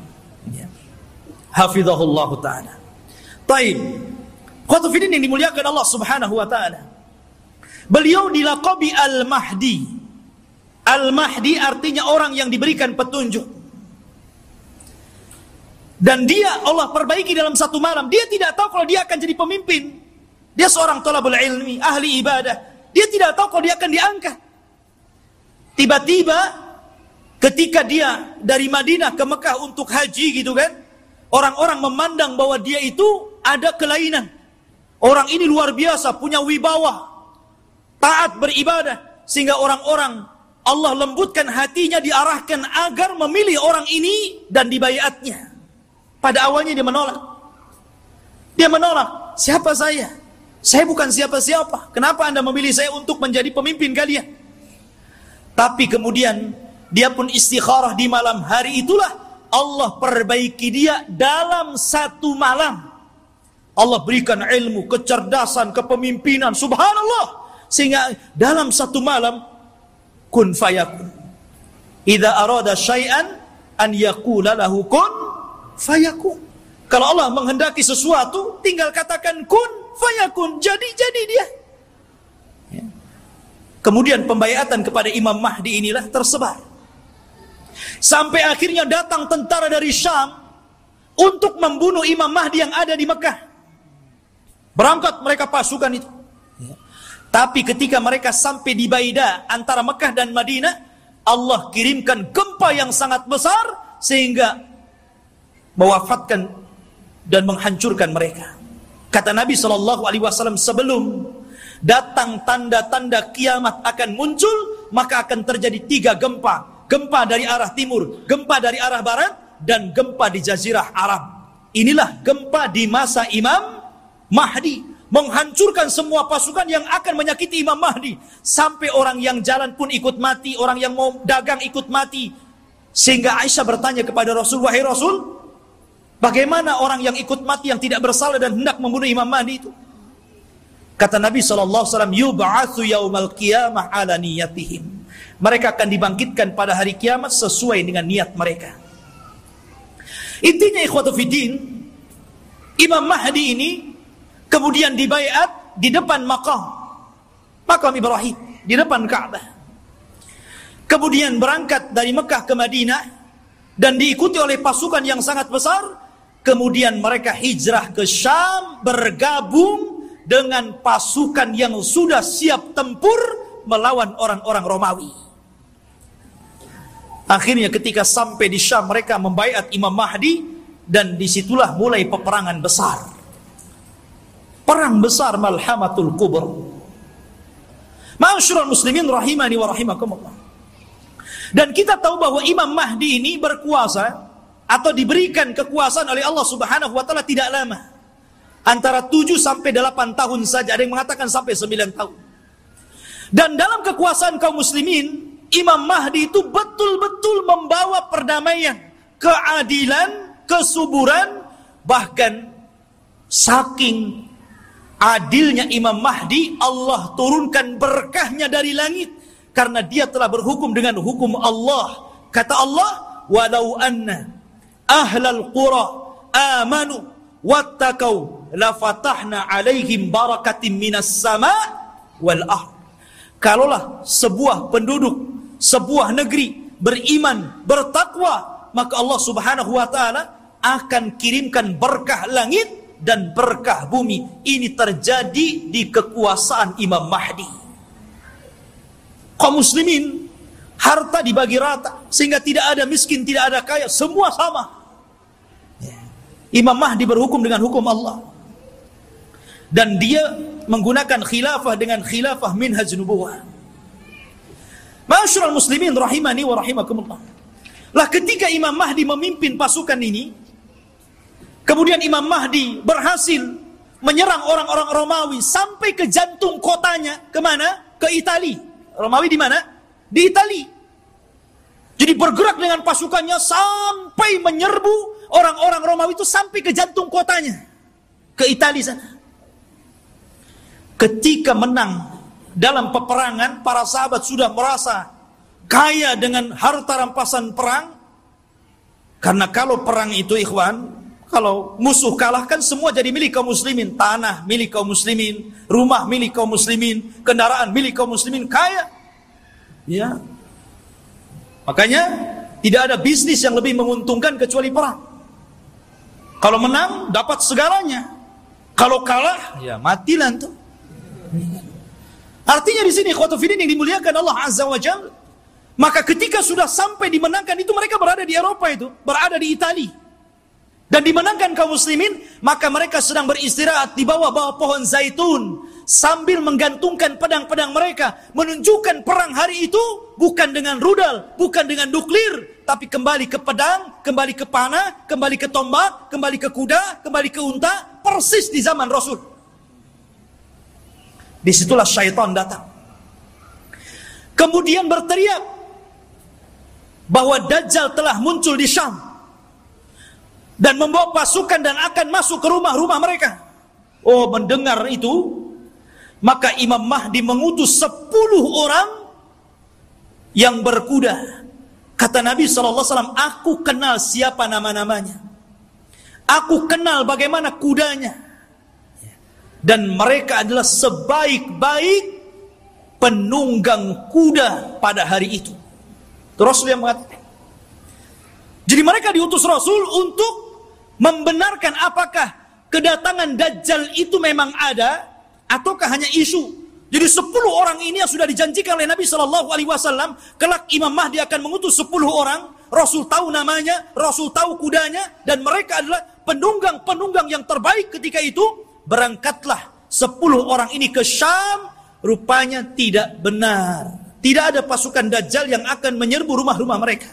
ya. Hafizahullahu ta'ala. Taib Qutufidin yang dimuliakan Allah subhanahu wa ta'ala, beliau dilaqabi Al-Mahdi. Al-Mahdi artinya orang yang diberikan petunjuk. Dan dia Allah perbaiki dalam satu malam. Dia tidak tahu kalau dia akan jadi pemimpin. Dia seorang thalabul ilmi, ahli ibadah. Dia tidak tahu kalau dia akan diangkat. Tiba-tiba ketika dia dari Madinah ke Mekah untuk haji gitu kan, orang-orang memandang bahwa dia itu ada kelainan. Orang ini luar biasa, punya wibawa, taat beribadah, sehingga orang-orang Allah lembutkan hatinya, diarahkan agar memilih orang ini dan dibaiatnya. Pada awalnya dia menolak. Dia menolak. Siapa saya? Saya bukan siapa-siapa. Kenapa Anda memilih saya untuk menjadi pemimpin kalian? Tapi kemudian dia pun istikharah di malam hari itulah Allah perbaiki dia dalam satu malam. Allah berikan ilmu, kecerdasan, kepemimpinan, subhanallah. Sehingga dalam satu malam, kun fayakun. Idza arada syai'an an yaqula lahu kun fayakun. Kalau Allah menghendaki sesuatu, tinggal katakan kun fayakun, jadi dia. Ya. Kemudian pembayatan kepada Imam Mahdi inilah tersebar. Sampai akhirnya datang tentara dari Syam untuk membunuh Imam Mahdi yang ada di Mekah. Berangkat mereka pasukan itu. Ya. Tapi ketika mereka sampai di Baida antara Mekah dan Madinah, Allah kirimkan gempa yang sangat besar sehingga mewafatkan dan menghancurkan mereka. Kata Nabi SAW, sebelum datang tanda-tanda kiamat akan muncul, maka akan terjadi 3 gempa. Gempa dari arah timur, gempa dari arah barat, dan gempa di Jazirah Arab. Inilah gempa di masa Imam Mahdi, menghancurkan semua pasukan yang akan menyakiti Imam Mahdi. Sampai orang yang jalan pun ikut mati, orang yang mau dagang ikut mati. Sehingga Aisyah bertanya kepada Rasul, wahai Rasul, bagaimana orang yang ikut mati yang tidak bersalah dan hendak membunuh Imam Mahdi itu? Kata Nabi SAW, yub'atsu yaumal qiyamah ala niyatihim. Mereka akan dibangkitkan pada hari kiamat sesuai dengan niat mereka. Intinya ikhwatu fiddin, Imam Mahdi ini kemudian dibaiat di depan makam Ibrahim, di depan Ka'bah. Kemudian berangkat dari Mekah ke Madinah dan diikuti oleh pasukan yang sangat besar. Kemudian mereka hijrah ke Syam, bergabung dengan pasukan yang sudah siap tempur melawan orang-orang Romawi. Akhirnya ketika sampai di Syam, mereka membaiat Imam Mahdi, dan disitulah mulai peperangan besar. Perang besar Malhamatul Kubra. Ma'asyiral muslimin rahimani wa rahimakumullah. Dan kita tahu bahwa Imam Mahdi ini berkuasa atau diberikan kekuasaan oleh Allah Subhanahu wa taala tidak lama. Antara 7 sampai 8 tahun saja, ada yang mengatakan sampai 9 tahun. Dan dalam kekuasaan kaum muslimin, Imam Mahdi itu betul-betul membawa perdamaian, keadilan, kesuburan, bahkan saking adilnya Imam Mahdi, Allah turunkan berkahnya dari langit karena dia telah berhukum dengan hukum Allah. Kata Allah, walau anna ahlal qura amanu wattaqau lafatahna alaihim barakatim minas sama wal ard. Kalaulah sebuah penduduk, sebuah negeri beriman, bertakwa, maka Allah Subhanahu wa taala akan kirimkan berkah langit dan berkah bumi. Ini terjadi di kekuasaan Imam Mahdi. Kaum muslimin, harta dibagi rata sehingga tidak ada miskin, tidak ada kaya, semua sama. Imam Mahdi berhukum dengan hukum Allah. Dan dia menggunakan khilafah dengan khilafah minhaj nubuwah. Ma'asyiral muslimin rahimani wa rahimakumullah. Lah ketika Imam Mahdi memimpin pasukan ini, kemudian Imam Mahdi berhasil menyerang orang-orang Romawi sampai ke jantung kotanya. Kemana? Ke Itali. Romawi di mana? Di Itali. Jadi bergerak dengan pasukannya sampai menyerbu orang-orang Romawi itu sampai ke jantung kotanya. Ke Itali sana. Ketika menang dalam peperangan, para sahabat sudah merasa kaya dengan harta rampasan perang. Karena kalau perang itu ikhwan, kalau musuh kalah kan semua jadi milik kaum muslimin. Tanah milik kaum muslimin, rumah milik kaum muslimin, kendaraan milik kaum muslimin, kaya. Ya. Makanya tidak ada bisnis yang lebih menguntungkan kecuali perang. Kalau menang dapat segalanya. Kalau kalah ya matilah tuh. Artinya di sini ikhwatu fiddin yang dimuliakan Allah Azza wa Jalla, maka ketika sudah sampai dimenangkan itu, mereka berada di Eropa itu, berada di Itali. Dan dimenangkan kaum muslimin, maka mereka sedang beristirahat di bawah pohon zaitun sambil menggantungkan pedang-pedang mereka, menunjukkan perang hari itu bukan dengan rudal, bukan dengan nuklir, tapi kembali ke pedang, kembali ke panah, kembali ke tombak, kembali ke kuda, kembali ke unta, persis di zaman Rasul. Disitulah syaitan datang. Kemudian berteriak bahwa Dajjal telah muncul di Syam dan membawa pasukan dan akan masuk ke rumah-rumah mereka. mendengar itu, maka Imam Mahdi mengutus 10 orang yang berkuda. Kata Nabi SAW, aku kenal siapa nama-namanya, aku kenal bagaimana kudanya, dan mereka adalah sebaik-baik penunggang kuda pada hari itu. Itu Rasul yang mengatakan. Jadi mereka diutus Rasul untuk membenarkan apakah kedatangan Dajjal itu memang ada ataukah hanya isu. Jadi 10 orang ini yang sudah dijanjikan oleh Nabi SAW, kelak Imam Mahdi akan mengutus 10 orang. Rasul tahu namanya, Rasul tahu kudanya, dan mereka adalah penunggang-penunggang yang terbaik ketika itu. Berangkatlah 10 orang ini ke Syam. Rupanya tidak benar, tidak ada pasukan Dajjal yang akan menyerbu rumah-rumah mereka.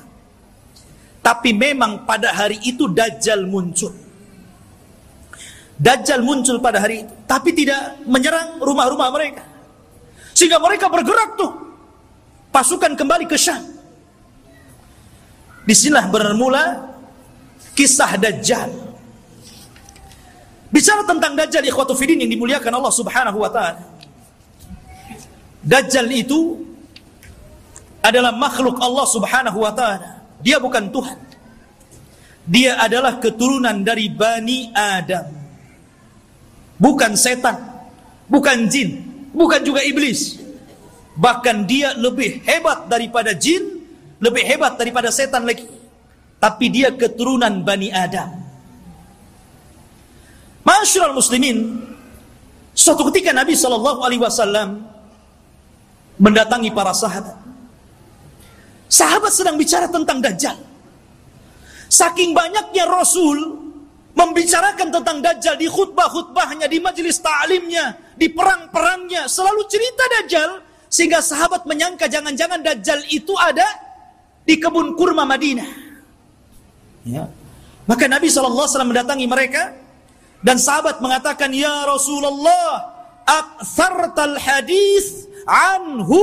Tapi memang pada hari itu Dajjal muncul. Dajjal muncul pada hari itu, tapi tidak menyerang rumah-rumah mereka. Sehingga mereka bergerak tuh, pasukan kembali ke Syam. Disinilah bermula kisah Dajjal. Bicara tentang Dajjal, ikhwatu fiddin yang dimuliakan Allah Subhanahu wa ta'ala. Dajjal itu adalah makhluk Allah Subhanahu wa ta'ala. Dia bukan Tuhan. Dia adalah keturunan dari Bani Adam. Bukan setan, bukan jin, bukan juga iblis. Bahkan dia lebih hebat daripada jin, lebih hebat daripada setan lagi. Tapi dia keturunan Bani Adam. Ma'asyiral muslimin, suatu ketika Nabi SAW mendatangi para sahabat. Sahabat sedang bicara tentang Dajjal. Saking banyaknya Rasul membicarakan tentang Dajjal di khutbah-khutbahnya, di majelis ta'limnya, di perang-perangnya, selalu cerita Dajjal, sehingga sahabat menyangka jangan-jangan Dajjal itu ada di kebun kurma Madinah. Ya. Maka Nabi SAW mendatangi mereka, dan sahabat mengatakan, ya Rasulullah, aktsartal hadis anhu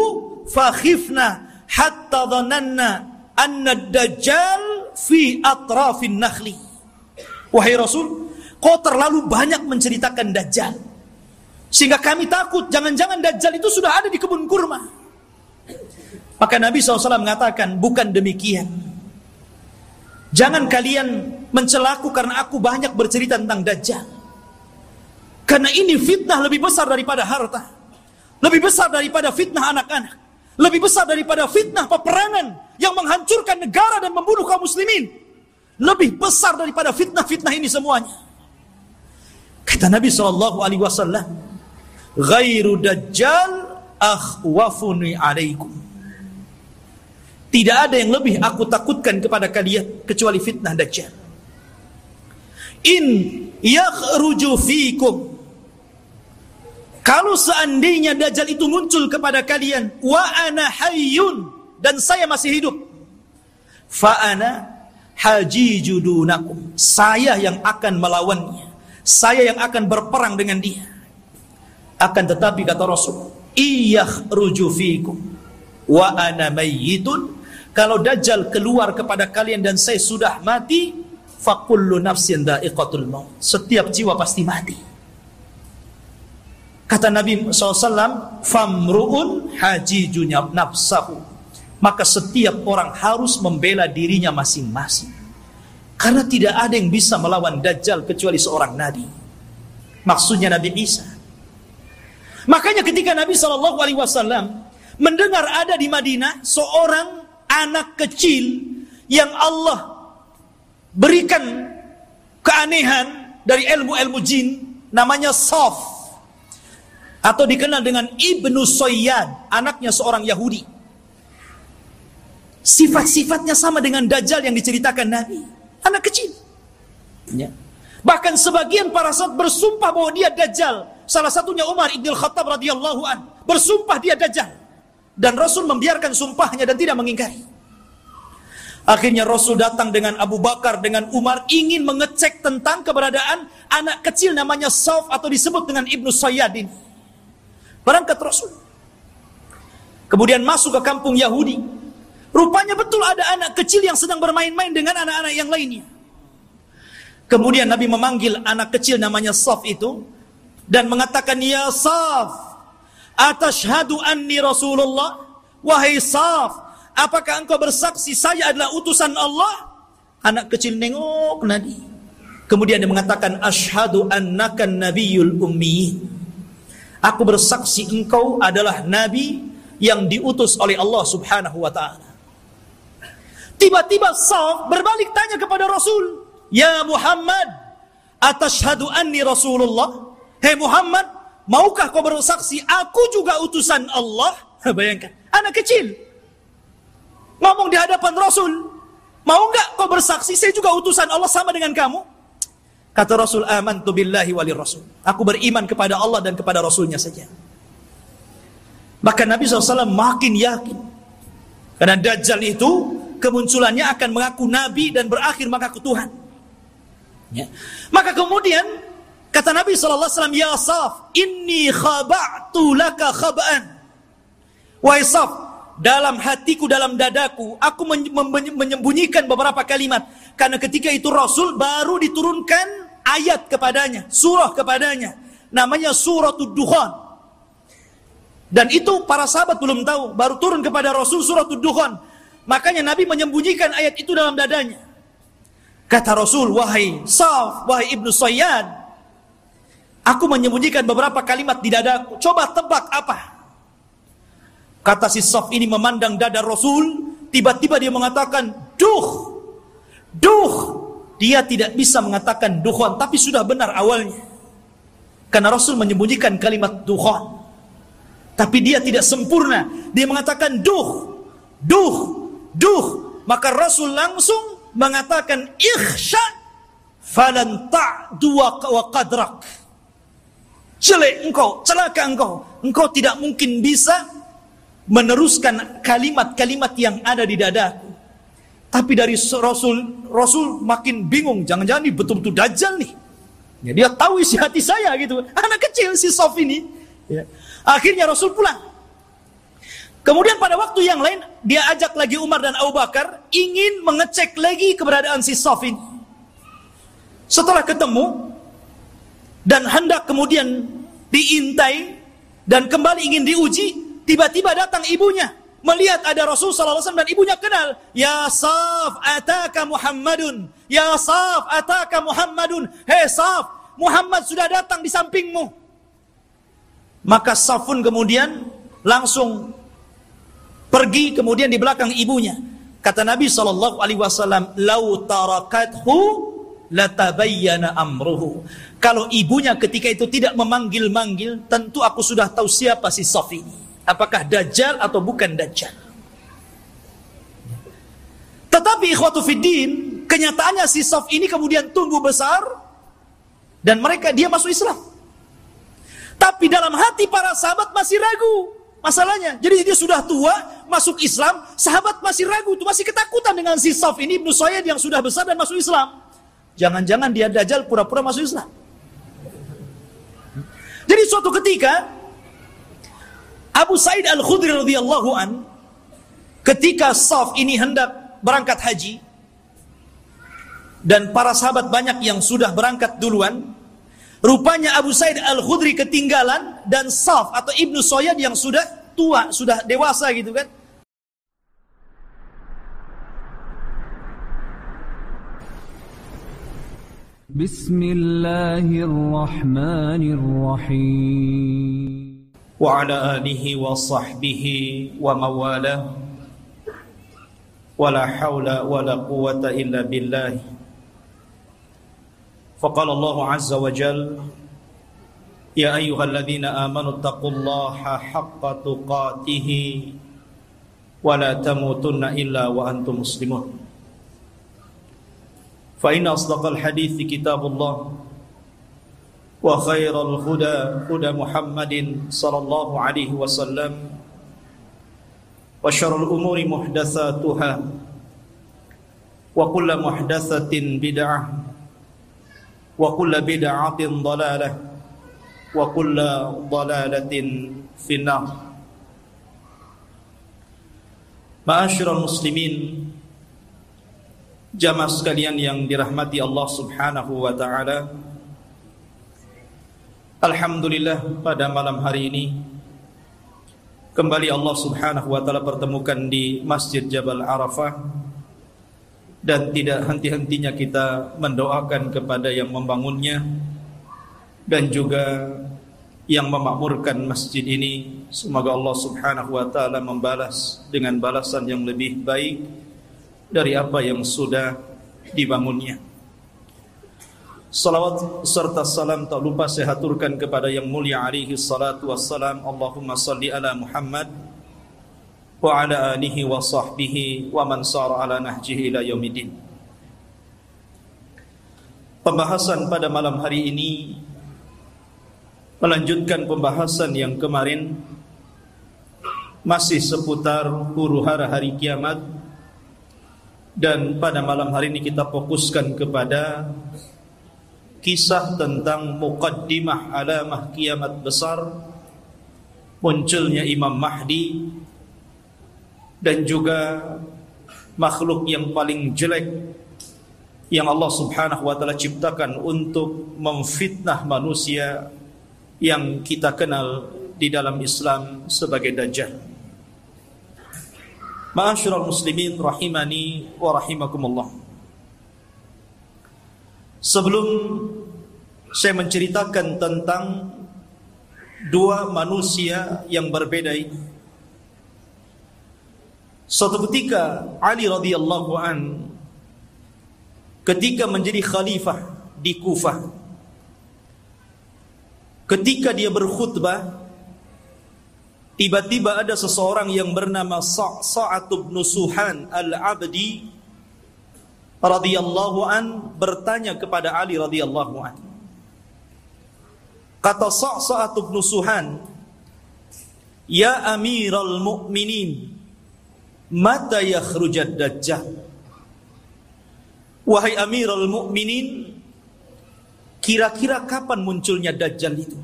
fakhifna hatta dhananna anna ad-dajjal fi atrafin nakhli. Wahai Rasul, kau terlalu banyak menceritakan Dajjal, sehingga kami takut jangan-jangan Dajjal itu sudah ada di kebun kurma. Maka Nabi SAW mengatakan, bukan demikian. Jangan kalian mencelaku karena aku banyak bercerita tentang Dajjal. Karena ini fitnah lebih besar daripada harta, lebih besar daripada fitnah anak-anak, lebih besar daripada fitnah peperangan yang menghancurkan negara dan membunuh kaum muslimin. Lebih besar daripada fitnah-fitnah ini semuanya. Kata Nabi SAW, ghairu Dajjal akhwafuni alaikum. Tidak ada yang lebih aku takutkan kepada kalian kecuali fitnah Dajjal. In yakhruju fikum, kalau seandainya Dajjal itu muncul kepada kalian, wa ana hayyun, dan saya masih hidup, fa ana hajiju dunakum, saya yang akan melawannya, saya yang akan berperang dengan dia. Akan tetapi kata Rasul, iyakhruju fikum wa ana mayyitun, kalau Dajjal keluar kepada kalian dan saya sudah mati, fa kullu nafsin dha'iqatul maut, setiap jiwa pasti mati. Kata Nabi SAW, famru'un hajiju nafsahu, maka setiap orang harus membela dirinya masing-masing. Karena tidak ada yang bisa melawan Dajjal kecuali seorang Nabi. Maksudnya Nabi Isa. Makanya ketika Nabi SAW mendengar ada di Madinah seorang anak kecil yang Allah berikan keanehan dari ilmu-ilmu jin, namanya Saf, atau dikenal dengan Ibnu Sayyad, anaknya seorang Yahudi. Sifat-sifatnya sama dengan Dajjal yang diceritakan Nabi. Anak kecil. Ya. Bahkan sebagian para sahabat bersumpah bahwa dia Dajjal. Salah satunya Umar Ibn Khattab radhiyallahu an, bersumpah dia Dajjal. Dan Rasul membiarkan sumpahnya dan tidak mengingkari. Akhirnya Rasul datang dengan Abu Bakar, dengan Umar, ingin mengecek tentang keberadaan anak kecil namanya Saf, atau disebut dengan Ibnu Sayyad ini. Berangkat Rasul. Kemudian masuk ke kampung Yahudi. Rupanya betul ada anak kecil yang sedang bermain-main dengan anak-anak yang lainnya. Kemudian Nabi memanggil anak kecil namanya Saf itu, dan mengatakan, ya Saf, atashhadu anni Rasulullah? Wahai Saf, apakah engkau bersaksi saya adalah utusan Allah? Anak kecil nengok Nabi. Kemudian dia mengatakan, asyhadu annaka nabiyul ummi. Aku bersaksi engkau adalah nabi yang diutus oleh Allah Subhanahu wa ta'ala. Tiba-tiba Saf berbalik tanya kepada Rasul, ya Muhammad, atashhadu anni Rasulullah? Hei Muhammad, maukah kau bersaksi aku juga utusan Allah? Bayangkan, anak kecil ngomong di hadapan Rasul, mau enggak kau bersaksi saya juga utusan Allah sama dengan kamu? Kata Rasul, amantu billahi walir rasul. Aku beriman kepada Allah dan kepada Rasulnya saja. Maka Nabi SAW makin yakin. Karena Dajjal itu kemunculannya akan mengaku Nabi dan berakhir mengaku Tuhan. Ya. Maka kemudian kata Nabi SAW, ya Saf, inni khaba'tu laka khaba'an. Wahai Saf, dalam hatiku, dalam dadaku, aku menyembunyikan beberapa kalimat. Karena ketika itu Rasul baru diturunkan ayat kepadanya, surah kepadanya, namanya Suratul Dukhan. Dan itu para sahabat belum tahu, baru turun kepada Rasul Suratul Dukhan. Makanya Nabi menyembunyikan ayat itu dalam dadanya. Kata Rasul, wahai Saf, wahai Ibnu Sayyad, aku menyembunyikan beberapa kalimat di dadaku. Coba tebak apa? Kata si Saf ini memandang dada Rasul, tiba-tiba dia mengatakan, duh. Dia tidak bisa mengatakan dukhan, tapi sudah benar awalnya. Karena Rasul menyembunyikan kalimat dukhan. Tapi dia tidak sempurna. Dia mengatakan duh. Maka Rasul langsung mengatakan ikhsha falan ta'du wa qadrak. Celaka engkau. Engkau tidak mungkin bisa meneruskan kalimat-kalimat yang ada di dadaku. Tapi dari Rasul makin bingung, jangan-jangan ini betul-betul Dajjal nih. Ya, dia tahu isi hati saya gitu. Anak kecil si Saf ini. Ya. Akhirnya Rasul pulang. Kemudian pada waktu yang lain dia ajak lagi Umar dan Abu Bakar ingin mengecek lagi keberadaan si Saf ini. Setelah ketemu dan hendak kemudian diintai dan kembali ingin diuji, tiba-tiba datang ibunya. Melihat ada Rasul SAW dan ibunya kenal. Ya Saf, ataka Muhammadun. Ya Saf, ataka Muhammadun. Hei Saf, Muhammad sudah datang di sampingmu. Maka Saf pun kemudian langsung pergi kemudian di belakang ibunya. Kata Nabi SAW, lau tarakathu latabayyana amruhu. Kalau ibunya ketika itu tidak memanggil-manggil, tentu aku sudah tahu siapa si Saf ini. Apakah Dajjal atau bukan Dajjal? Tetapi ikhwatu fiddin, kenyataannya si Saf ini kemudian tumbuh besar dan dia masuk Islam. Tapi dalam hati para sahabat masih ragu masalahnya. Jadi dia sudah tua, masuk Islam, sahabat masih ragu, masih ketakutan dengan si Saf ini, Ibnu Sayyad yang sudah besar dan masuk Islam. Jangan-jangan dia Dajjal pura-pura masuk Islam. Jadi suatu ketika Abu Sa'id Al-Khudri radhiyallahu an, ketika Saf ini hendak berangkat haji dan para sahabat banyak yang sudah berangkat duluan, rupanya Abu Sa'id Al-Khudri ketinggalan dan Saf atau Ibnu Sayyad yang sudah tua, sudah dewasa gitu kan.
Bismillahirrahmanirrahim.
Wa ala alihi wa sahbihi wa mawalah. Wa la hawla wa la quwwata illa billah. Faqala Allah azza wa jalla, ya ayyuhalladzina amanu taqullaha haqqa tuqatih wa la tamutunna illa wa antum muslimun. Fa inna asdaqal hadithi kitabullah wa khairal huda huda Muhammadin sallallahu alaihi wasallam wa syarrul umuri muhdatsatuha wa kullu muhdatsatin bid'ah wa kullu bid'atin dhalalah wa kullu dhalalatin finnar. Ma'asyiral muslimin, jamaah sekalian yang dirahmati Allah Subhanahu wa taala, Alhamdulillah, pada malam hari ini kembali Allah Subhanahu wa taala pertemukan di Masjid Jabal Arafah, dan tidak henti-hentinya kita mendoakan kepada yang membangunnya dan juga yang memakmurkan masjid ini. Semoga Allah Subhanahu wa taala membalas dengan balasan yang lebih baik dari apa yang sudah dibangunnya. Salawat serta salam tak lupa saya haturkan kepada yang mulia alaihi salatu wassalam. Allahumma salli ala Muhammad wa ala alihi wa sahbihi wa man sara ala nahjihi ila yaumidin. Pembahasan pada malam hari ini melanjutkan pembahasan yang kemarin, masih seputar huru-hara hari kiamat. Dan pada malam hari ini kita fokuskan kepada kisah tentang muqaddimah alamah kiamat besar, munculnya Imam Mahdi, dan juga makhluk yang paling jelek yang Allah Subhanahu wa taala ciptakan untuk memfitnah manusia, yang kita kenal di dalam Islam sebagai Dajjal. Ma'asyiral muslimin rahimani wa rahimakumullah. Sebelum saya menceritakan tentang dua manusia yang berbeda ini, suatu ketika Ali radhiyallahu an ketika menjadi khalifah di Kufah, ketika dia berkhutbah, tiba-tiba ada seseorang yang bernama Sa'sa'ah bin Suhan al-Abdi radhiyallahu an bertanya kepada Ali radhiyallahu an. Kata Sa'sa'ah bin Suhan, "Ya Amiral Mu'minin, mata yakhrujad Dajjal?" Wahai Amiral Mu'minin, kira-kira kapan munculnya Dajjal itu?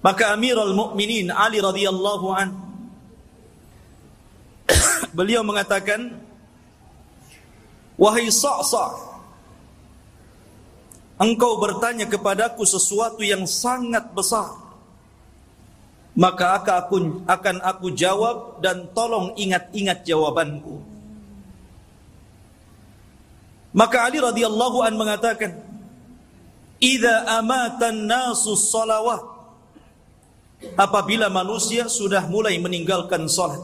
Maka Amirul Mukminin Ali radhiyallahu an beliau mengatakan, "Wahai Sa'sa', engkau bertanya kepadaku sesuatu yang sangat besar. Maka akan aku jawab, dan tolong ingat-ingat jawabanku." Maka Ali radhiyallahu an mengatakan, "Idza amatan nasu shalawat," apabila manusia sudah mulai meninggalkan salat.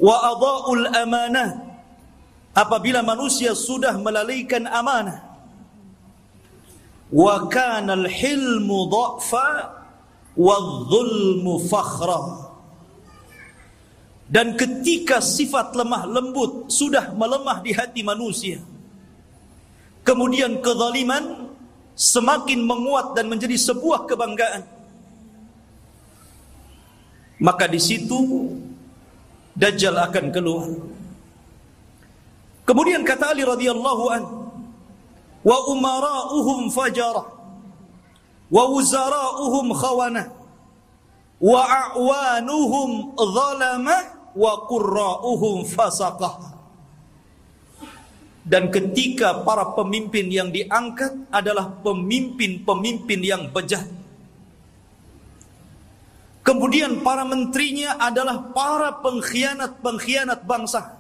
"Wa adha'ul amanah," apabila manusia sudah melalaikan amanah. "Wa kana al-hilmu dha'fa wadh-dhulmu fakhra," dan ketika sifat lemah lembut sudah melemah di hati manusia, kemudian kezaliman semakin menguat dan menjadi sebuah kebanggaan, maka di situ Dajjal akan keluar. Kemudian kata Ali radhiyallahu an, "Wa umara'uhum fajarah, wa wuzara'uhum khawanah, wa a'wanuhum zalamah, wa qurra'uhum fasaqah." Dan ketika para pemimpin yang diangkat adalah pemimpin-pemimpin yang bejat, kemudian para menterinya adalah para pengkhianat-pengkhianat bangsa,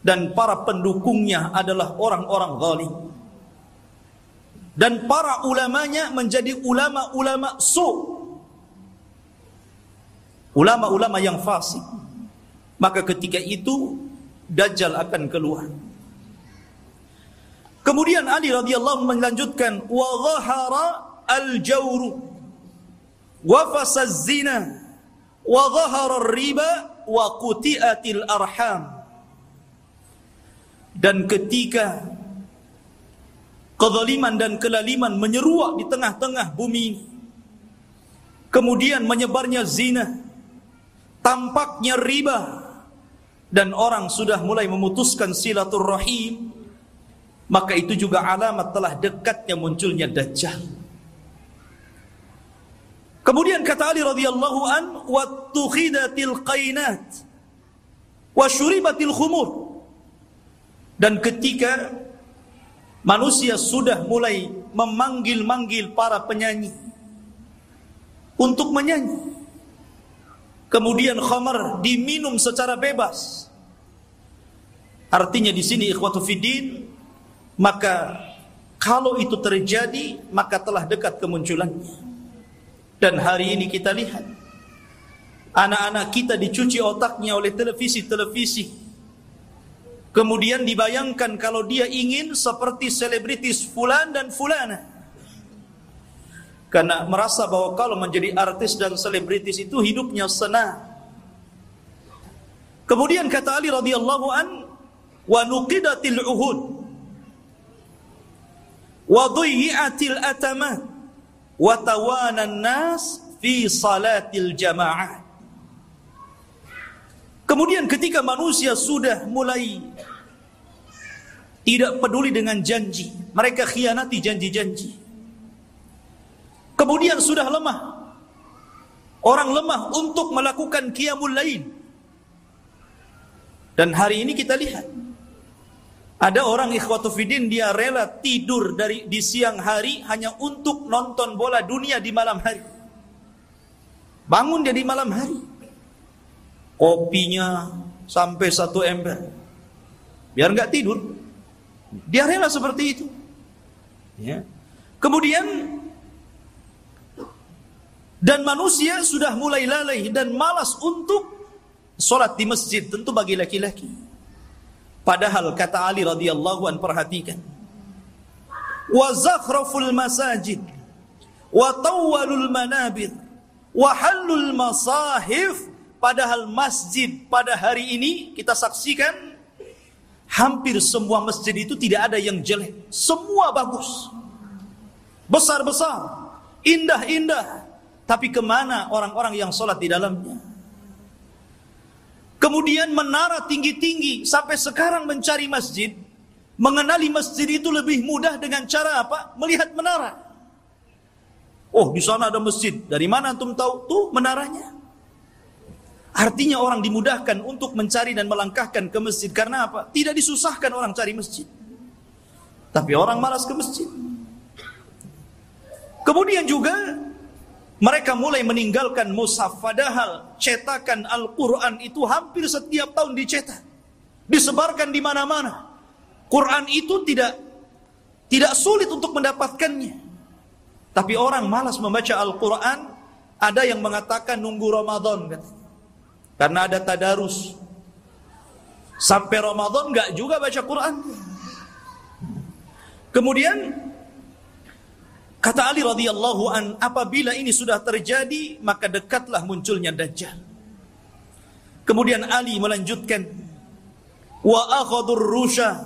dan para pendukungnya adalah orang-orang zalim, dan para ulamanya menjadi ulama-ulama ulama-ulama yang fasik. Maka ketika itu Dajjal akan keluar. Kemudian Ali radhiyallahu melanjutkan, "Wa dhahara al-jawru wa fasaz zina wa dhahara ar-riba wa quti'atil arham." Dan ketika kezaliman dan kelaliman menyeruak di tengah-tengah bumi, kemudian menyebarnya zina, tampaknya riba, dan orang sudah mulai memutuskan silaturrahim, maka itu juga alamat telah dekatnya munculnya Dajjal. Kemudian kata Ali radhiyallahu an, "Wattukhidatil qainat wa syuribatil khumur." Dan ketika Manusia sudah mulai memanggil-manggil para penyanyi untuk menyanyi. Kemudian khamar diminum secara bebas. Artinya di sini ikhwatu fiddin, maka kalau itu terjadi maka telah dekat kemunculannya. Dan hari ini kita lihat anak-anak kita dicuci otaknya oleh televisi-televisi. Kemudian dibayangkan kalau dia ingin seperti selebritis fulan dan fulana. Karena merasa bahwa kalau menjadi artis dan selebritis itu hidupnya senang. Kemudian kata Ali radhiyallahu an, wa nuqidatil uhud wa dhuyyatil atamat wa tawana nas fi salatil jamaah. Kemudian ketika manusia sudah mulai tidak peduli dengan janji, mereka khianati janji-janji. Kemudian sudah lemah. Orang lemah untuk melakukan qiyamul lail. Dan hari ini kita lihat ada orang ikhwatu fiddin, dia rela tidur di siang hari hanya untuk nonton bola dunia di malam hari. Bangun dia di malam hari. Kopinya sampai 1 ember. Biar nggak tidur. Dia rela seperti itu. Ya. Kemudian dan manusia sudah mulai lalai dan malas untuk sholat di masjid, tentu bagi laki-laki. Padahal kata Ali radhiyallahu an, perhatikan. Wa zakhraful masajid wa tawwalul manabir wa halul masahif. Padahal masjid pada hari ini kita saksikan hampir semua masjid itu tidak ada yang jelek. Semua bagus. Besar-besar, indah-indah. Tapi kemana orang-orang yang sholat di dalamnya? Kemudian menara tinggi-tinggi. Sampai sekarang mencari masjid, mengenali masjid itu lebih mudah dengan cara apa? Melihat menara. Oh, di sana ada masjid. Dari mana antum tahu? Tuh menaranya. Artinya orang dimudahkan untuk mencari dan melangkahkan ke masjid. Karena apa? Tidak disusahkan orang cari masjid. Tapi orang malas ke masjid. Kemudian juga mereka mulai meninggalkan mushaf. Padahal cetakan Al-Quran itu hampir setiap tahun dicetak. Disebarkan di mana-mana. Quran itu tidak sulit untuk mendapatkannya. Tapi orang malas membaca Al-Quran. Ada yang mengatakan nunggu Ramadan, katanya. Karena ada tadarus. Sampai Ramadan enggak juga baca Quran. Kemudian kata Ali radhiyallahu an, apabila ini sudah terjadi, maka dekatlah munculnya Dajjal. Kemudian Ali melanjutkan, wa akhadhur rusha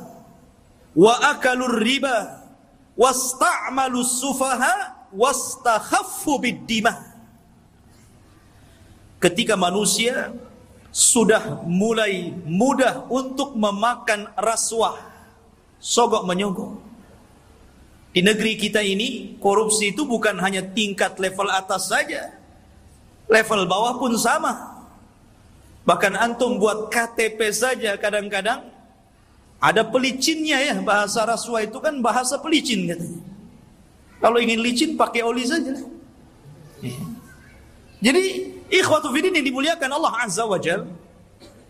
wa akalur riba wasta'malus sufaha wastakhaffu bid-dima. Ketika manusia sudah mulai mudah untuk memakan rasuah, sogok menyogok. Di negeri kita ini, korupsi itu bukan hanya tingkat level atas saja. Level bawah pun sama. Bahkan antum buat KTP saja kadang-kadang ada pelicinnya ya. Bahasa rasuah itu kan bahasa pelicin katanya. Kalau ingin licin pakai oli saja. Jadi ikhwatu fiddin yang dimuliakan Allah Azza wa Jalla,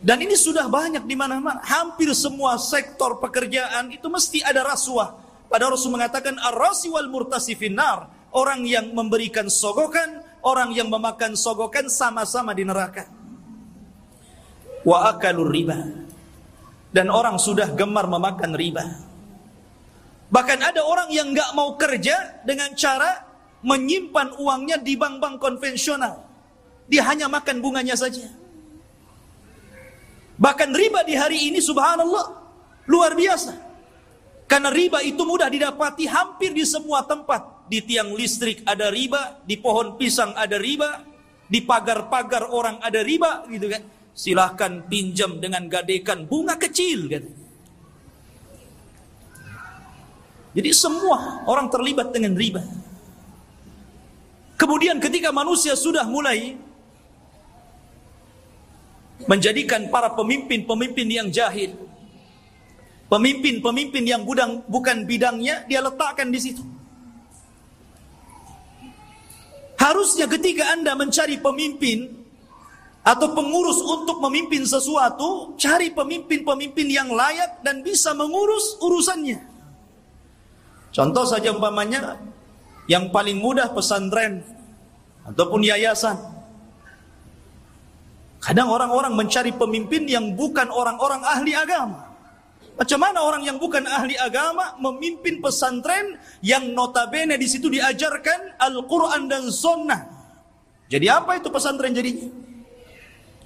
dan ini sudah banyak di mana-mana. Hampir semua sektor pekerjaan itu mesti ada rasuah. Padahal Rasul mengatakan ar-rasi wal murtasi finnar. Orang yang memberikan sogokan, orang yang memakan sogokan sama-sama di neraka. Wa akalur riba. Dan orang sudah gemar memakan riba. Bahkan ada orang yang enggak mau kerja dengan cara menyimpan uangnya di bank-bank konvensional. Dia hanya makan bunganya saja. Bahkan riba di hari ini subhanallah luar biasa. Karena riba itu mudah didapati hampir di semua tempat. Di tiang listrik ada riba, di pohon pisang ada riba, di pagar-pagar orang ada riba, gitu kan. Silahkan pinjam dengan gadekan bunga kecil, gitu. Jadi semua orang terlibat dengan riba. Kemudian ketika manusia sudah mulai menjadikan para pemimpin-pemimpin yang jahil, Pemimpin-pemimpin yang bukan bidangnya dia letakkan di situ. Harusnya ketika Anda mencari pemimpin atau pengurus untuk memimpin sesuatu, cari pemimpin-pemimpin yang layak dan bisa mengurus urusannya. Contoh saja umpamanya, yang paling mudah pesantren ataupun yayasan. Kadang orang-orang mencari pemimpin yang bukan orang-orang ahli agama. Macam mana orang yang bukan ahli agama memimpin pesantren yang notabene di situ diajarkan Al-Quran dan Sunnah? Jadi apa itu pesantren jadinya?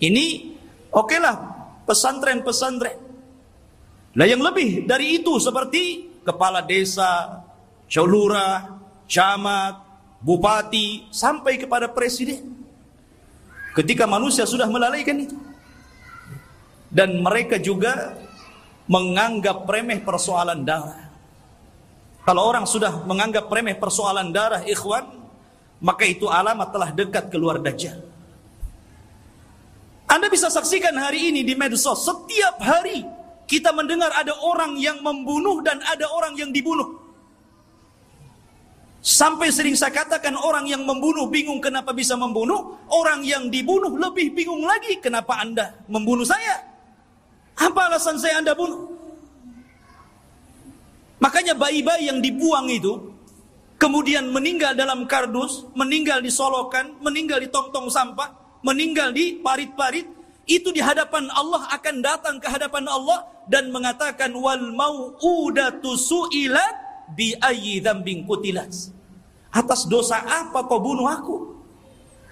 Ini okelah pesantren-pesantren. Lah yang lebih dari itu seperti kepala desa, lurah, camat, bupati, sampai kepada presiden. Ketika manusia sudah melalaikan itu. Dan mereka juga menganggap remeh persoalan darah. Kalau orang sudah menganggap remeh persoalan darah, ikhwan, maka itu alamat telah dekat keluar Dajjal. Anda bisa saksikan hari ini di medsos, setiap hari kita mendengar ada orang yang membunuh dan ada orang yang dibunuh. Sampai sering saya katakan, orang yang membunuh bingung kenapa bisa membunuh, orang yang dibunuh lebih bingung lagi, kenapa Anda membunuh saya? Apa alasan saya Anda bunuh? Makanya bayi-bayi yang dibuang itu kemudian meninggal dalam kardus, meninggal di solokan, meninggal di tong-tong sampah, meninggal di parit-parit, itu di hadapan Allah akan datang ke hadapan Allah dan mengatakan wal mau'udatu su'ilat bi ayyi dzambin qutilat. Atas dosa apa kau bunuh aku?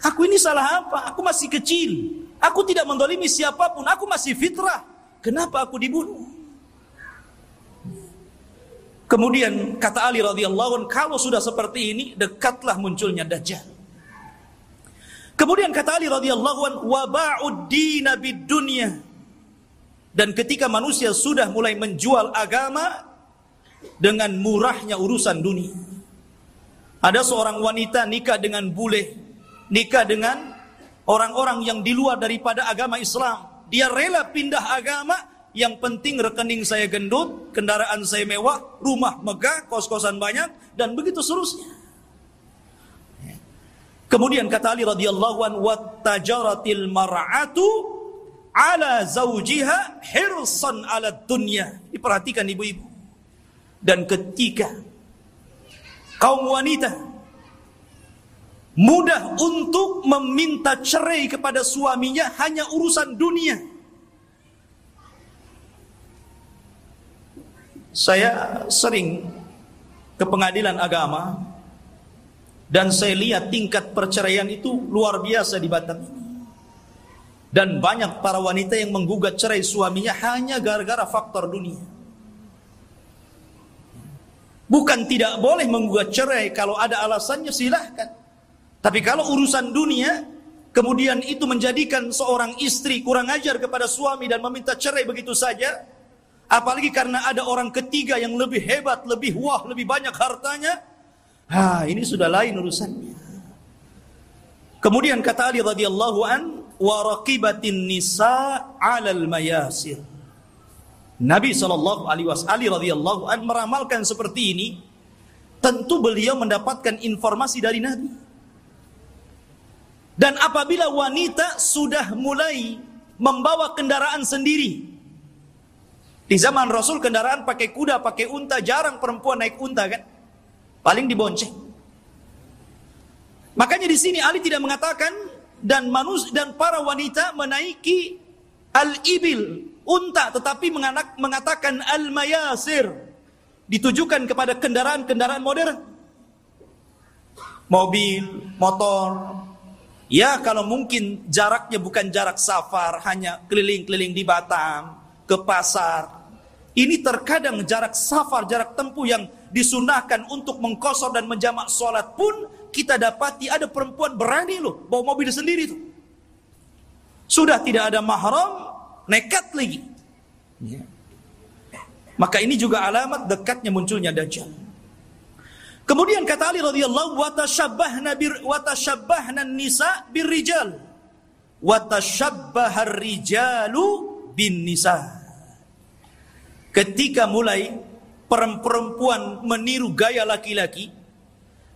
Aku ini salah apa? Aku masih kecil. Aku tidak mendolimi siapapun. Aku masih fitrah. Kenapa aku dibunuh? Kemudian kata Ali radhiyallahu anhu, kalau sudah seperti ini, dekatlah munculnya Dajjal. Kemudian kata Ali radhiyallahu anhu, wa ba'ud dina bid dunya. Dan ketika manusia sudah mulai menjual agama dengan murahnya urusan dunia. Ada seorang wanita nikah dengan bule, nikah dengan orang-orang yang di luar daripada agama Islam. Dia rela pindah agama, yang penting rekening saya gendut, kendaraan saya mewah, rumah megah, kos-kosan banyak, dan begitu seterusnya. Kemudian kata Ali radhiyallahu anhu, wattajaratil mar'atu ala zawjiha hirsan ala dunya. Diperhatikan ibu-ibu. Dan ketika kaum wanita mudah untuk meminta cerai kepada suaminya hanya urusan dunia. Saya sering ke pengadilan agama dan saya lihat tingkat perceraian itu luar biasa di Batam ini. Dan banyak para wanita yang menggugat cerai suaminya hanya gara-gara faktor dunia. Bukan tidak boleh menggugat cerai, kalau ada alasannya silahkan. Tapi kalau urusan dunia, kemudian itu menjadikan seorang istri kurang ajar kepada suami dan meminta cerai begitu saja, apalagi karena ada orang ketiga yang lebih hebat, lebih wah, lebih banyak hartanya, ini sudah lain urusannya. Kemudian kata Ali radhiyallahu an, wa raqibatin nisa 'alal mayasir. Nabi sallallahu alaihi wasallam Ali radhiyallahu an meramalkan seperti ini. Tentu beliau mendapatkan informasi dari Nabi. Dan apabila wanita sudah mulai membawa kendaraan sendiri. Di zaman Rasul kendaraan pakai kuda, pakai unta, jarang perempuan naik unta kan? Paling dibonceng. Makanya di sini Ali tidak mengatakan dan para wanita menaiki al-ibil, unta, tetapi mengatakan al-mayasir, ditujukan kepada kendaraan-kendaraan modern. Mobil, motor. Ya kalau mungkin jaraknya bukan jarak safar, hanya keliling-keliling di Batam, ke pasar. Ini terkadang jarak safar, jarak tempuh yang disunahkan untuk mengqashar dan menjamak sholat pun kita dapati ada perempuan berani loh bawa mobil sendiri tuh. Sudah tidak ada mahram, nekat lagi. Ya. Maka ini juga alamat dekatnya munculnya Dajjal. Kemudian kata Ali radhiyallahu watashabbahna nisa birrijal watashabbahar rijalu bin nisa. ketika mulai perempuan meniru gaya laki-laki,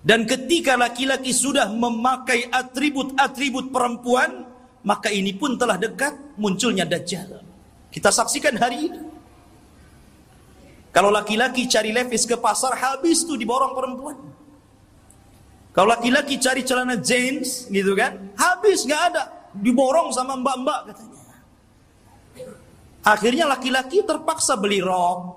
dan ketika laki-laki sudah memakai atribut-atribut perempuan, maka ini pun telah dekat munculnya Dajjal. Kita saksikan hari ini. Kalau laki-laki cari levis ke pasar, habis tuh diborong perempuan. Kalau laki-laki cari celana jeans gitu kan, habis, nggak ada, diborong sama mbak-mbak katanya. Akhirnya laki-laki terpaksa beli rok,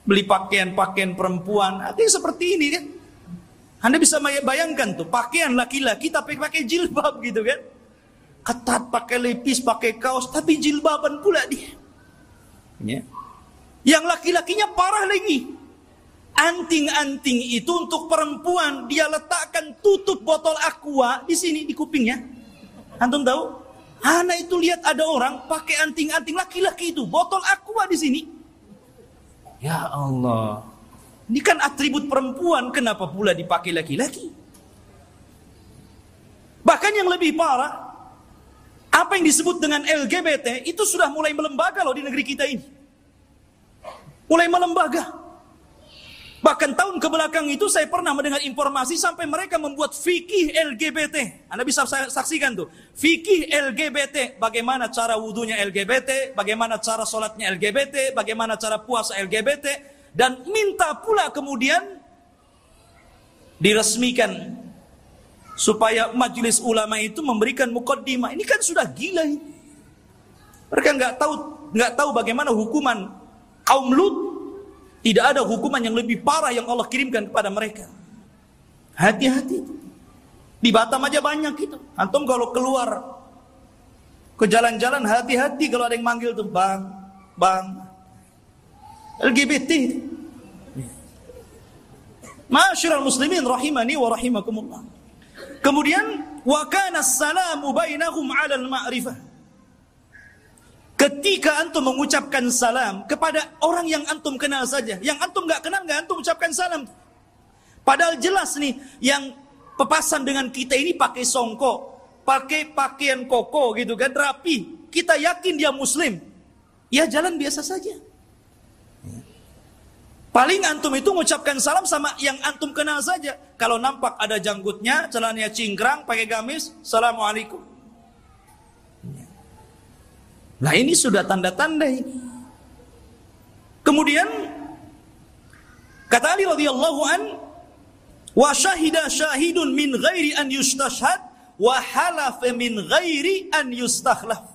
beli pakaian-pakaian perempuan. Artinya seperti ini kan. Anda bisa bayangkan tuh, pakaian laki-laki tapi pakai jilbab gitu kan. Ketat, pakai lepis, pakai kaos, tapi jilbaban pula dia. Ya. Yang laki-lakinya parah lagi. Anting-anting itu untuk perempuan dia letakkan tutup botol aqua di sini di kupingnya. Antum tahu? Anak itu lihat ada orang pakai anting-anting laki-laki itu, botol aqua di sini. Ya Allah. Ini kan atribut perempuan, kenapa pula dipakai laki-laki? Bahkan yang lebih parah, apa yang disebut dengan LGBT itu sudah mulai melembaga loh di negeri kita ini. Mulai melembaga. Bahkan tahun kebelakang itu saya pernah mendengar informasi sampai mereka membuat fikih LGBT. Anda bisa saksikan tuh. Fikih LGBT, bagaimana cara wudunya LGBT, bagaimana cara sholatnya LGBT, bagaimana cara puasa LGBT. Dan minta pula kemudian diresmikan supaya majelis ulama itu memberikan muqaddimah. Ini kan sudah gila ini. Mereka nggak tahu bagaimana hukuman kaum Lut. Tidak ada hukuman yang lebih parah yang Allah kirimkan kepada mereka. Hati-hati. Di Batam aja banyak itu. Antum kalau keluar ke jalan-jalan, hati-hati kalau ada yang manggil tuh, bang, LGBT. Ma'asyiral muslimin rahimani wa rahimakumullah. Kemudian wa kana as-salamu bainahum 'alal ma'rifah. Ketika antum mengucapkan salam kepada orang yang antum kenal saja, yang antum nggak kenal nggak antum ucapkan salam. Padahal jelas nih, yang pepasan dengan kita ini pakai songkok, pakai pakaian koko gitu kan, rapi. Kita yakin dia muslim, ya jalan biasa saja. Paling antum itu mengucapkan salam sama yang antum kenal saja. Kalau nampak ada janggutnya, celananya cingkrang, pakai gamis, assalamualaikum. Nah ini sudah tanda-tanda ini. Kemudian kata Ali radhiyallahu an, wa syahida syahidun min ghairi an yustashhad wa halafa min ghairi an yustakhlaf.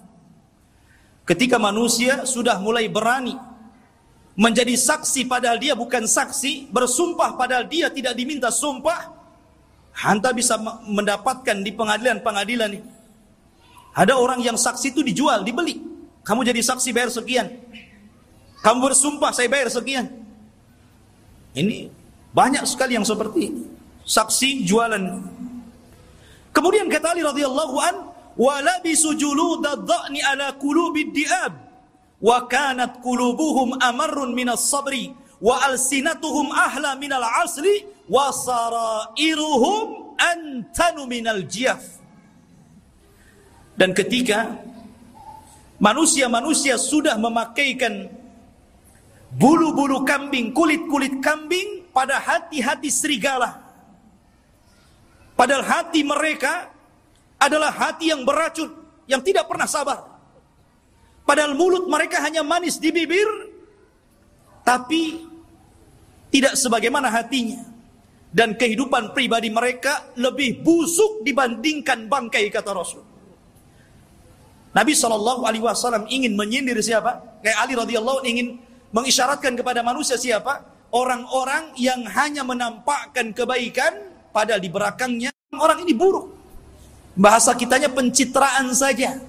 Ketika manusia sudah mulai berani menjadi saksi padahal dia bukan saksi, bersumpah padahal dia tidak diminta sumpah, anda bisa mendapatkan di pengadilan-pengadilan ini. Ada orang yang saksi itu dijual, dibeli. Kamu jadi saksi bayar sekian. Kamu bersumpah saya bayar sekian. Ini banyak sekali yang seperti ini. Saksi jualan. Kemudian kata Ali radhiyallahu an, wa labisu juludad dha'ni ala qulubid di'ab wa kanat qulubuhum amarrun minas sabri wa alsinatuhum ahla minal asli wa sarairuhum antanu minal jiyaf. Dan ketika manusia-manusia sudah memakaikan bulu-bulu kambing, kulit-kulit kambing pada hati-hati serigala. Padahal hati mereka adalah hati yang beracun, yang tidak pernah sabar. Padahal mulut mereka hanya manis di bibir, tapi tidak sebagaimana hatinya. Dan kehidupan pribadi mereka lebih busuk dibandingkan bangkai, kata Rasul. Nabi SAW ingin menyindir siapa? Kayak Ali radhiyallahu ingin mengisyaratkan kepada manusia siapa? Orang-orang yang hanya menampakkan kebaikan, padahal di belakangnya orang ini buruk. Bahasa kitanya pencitraan saja.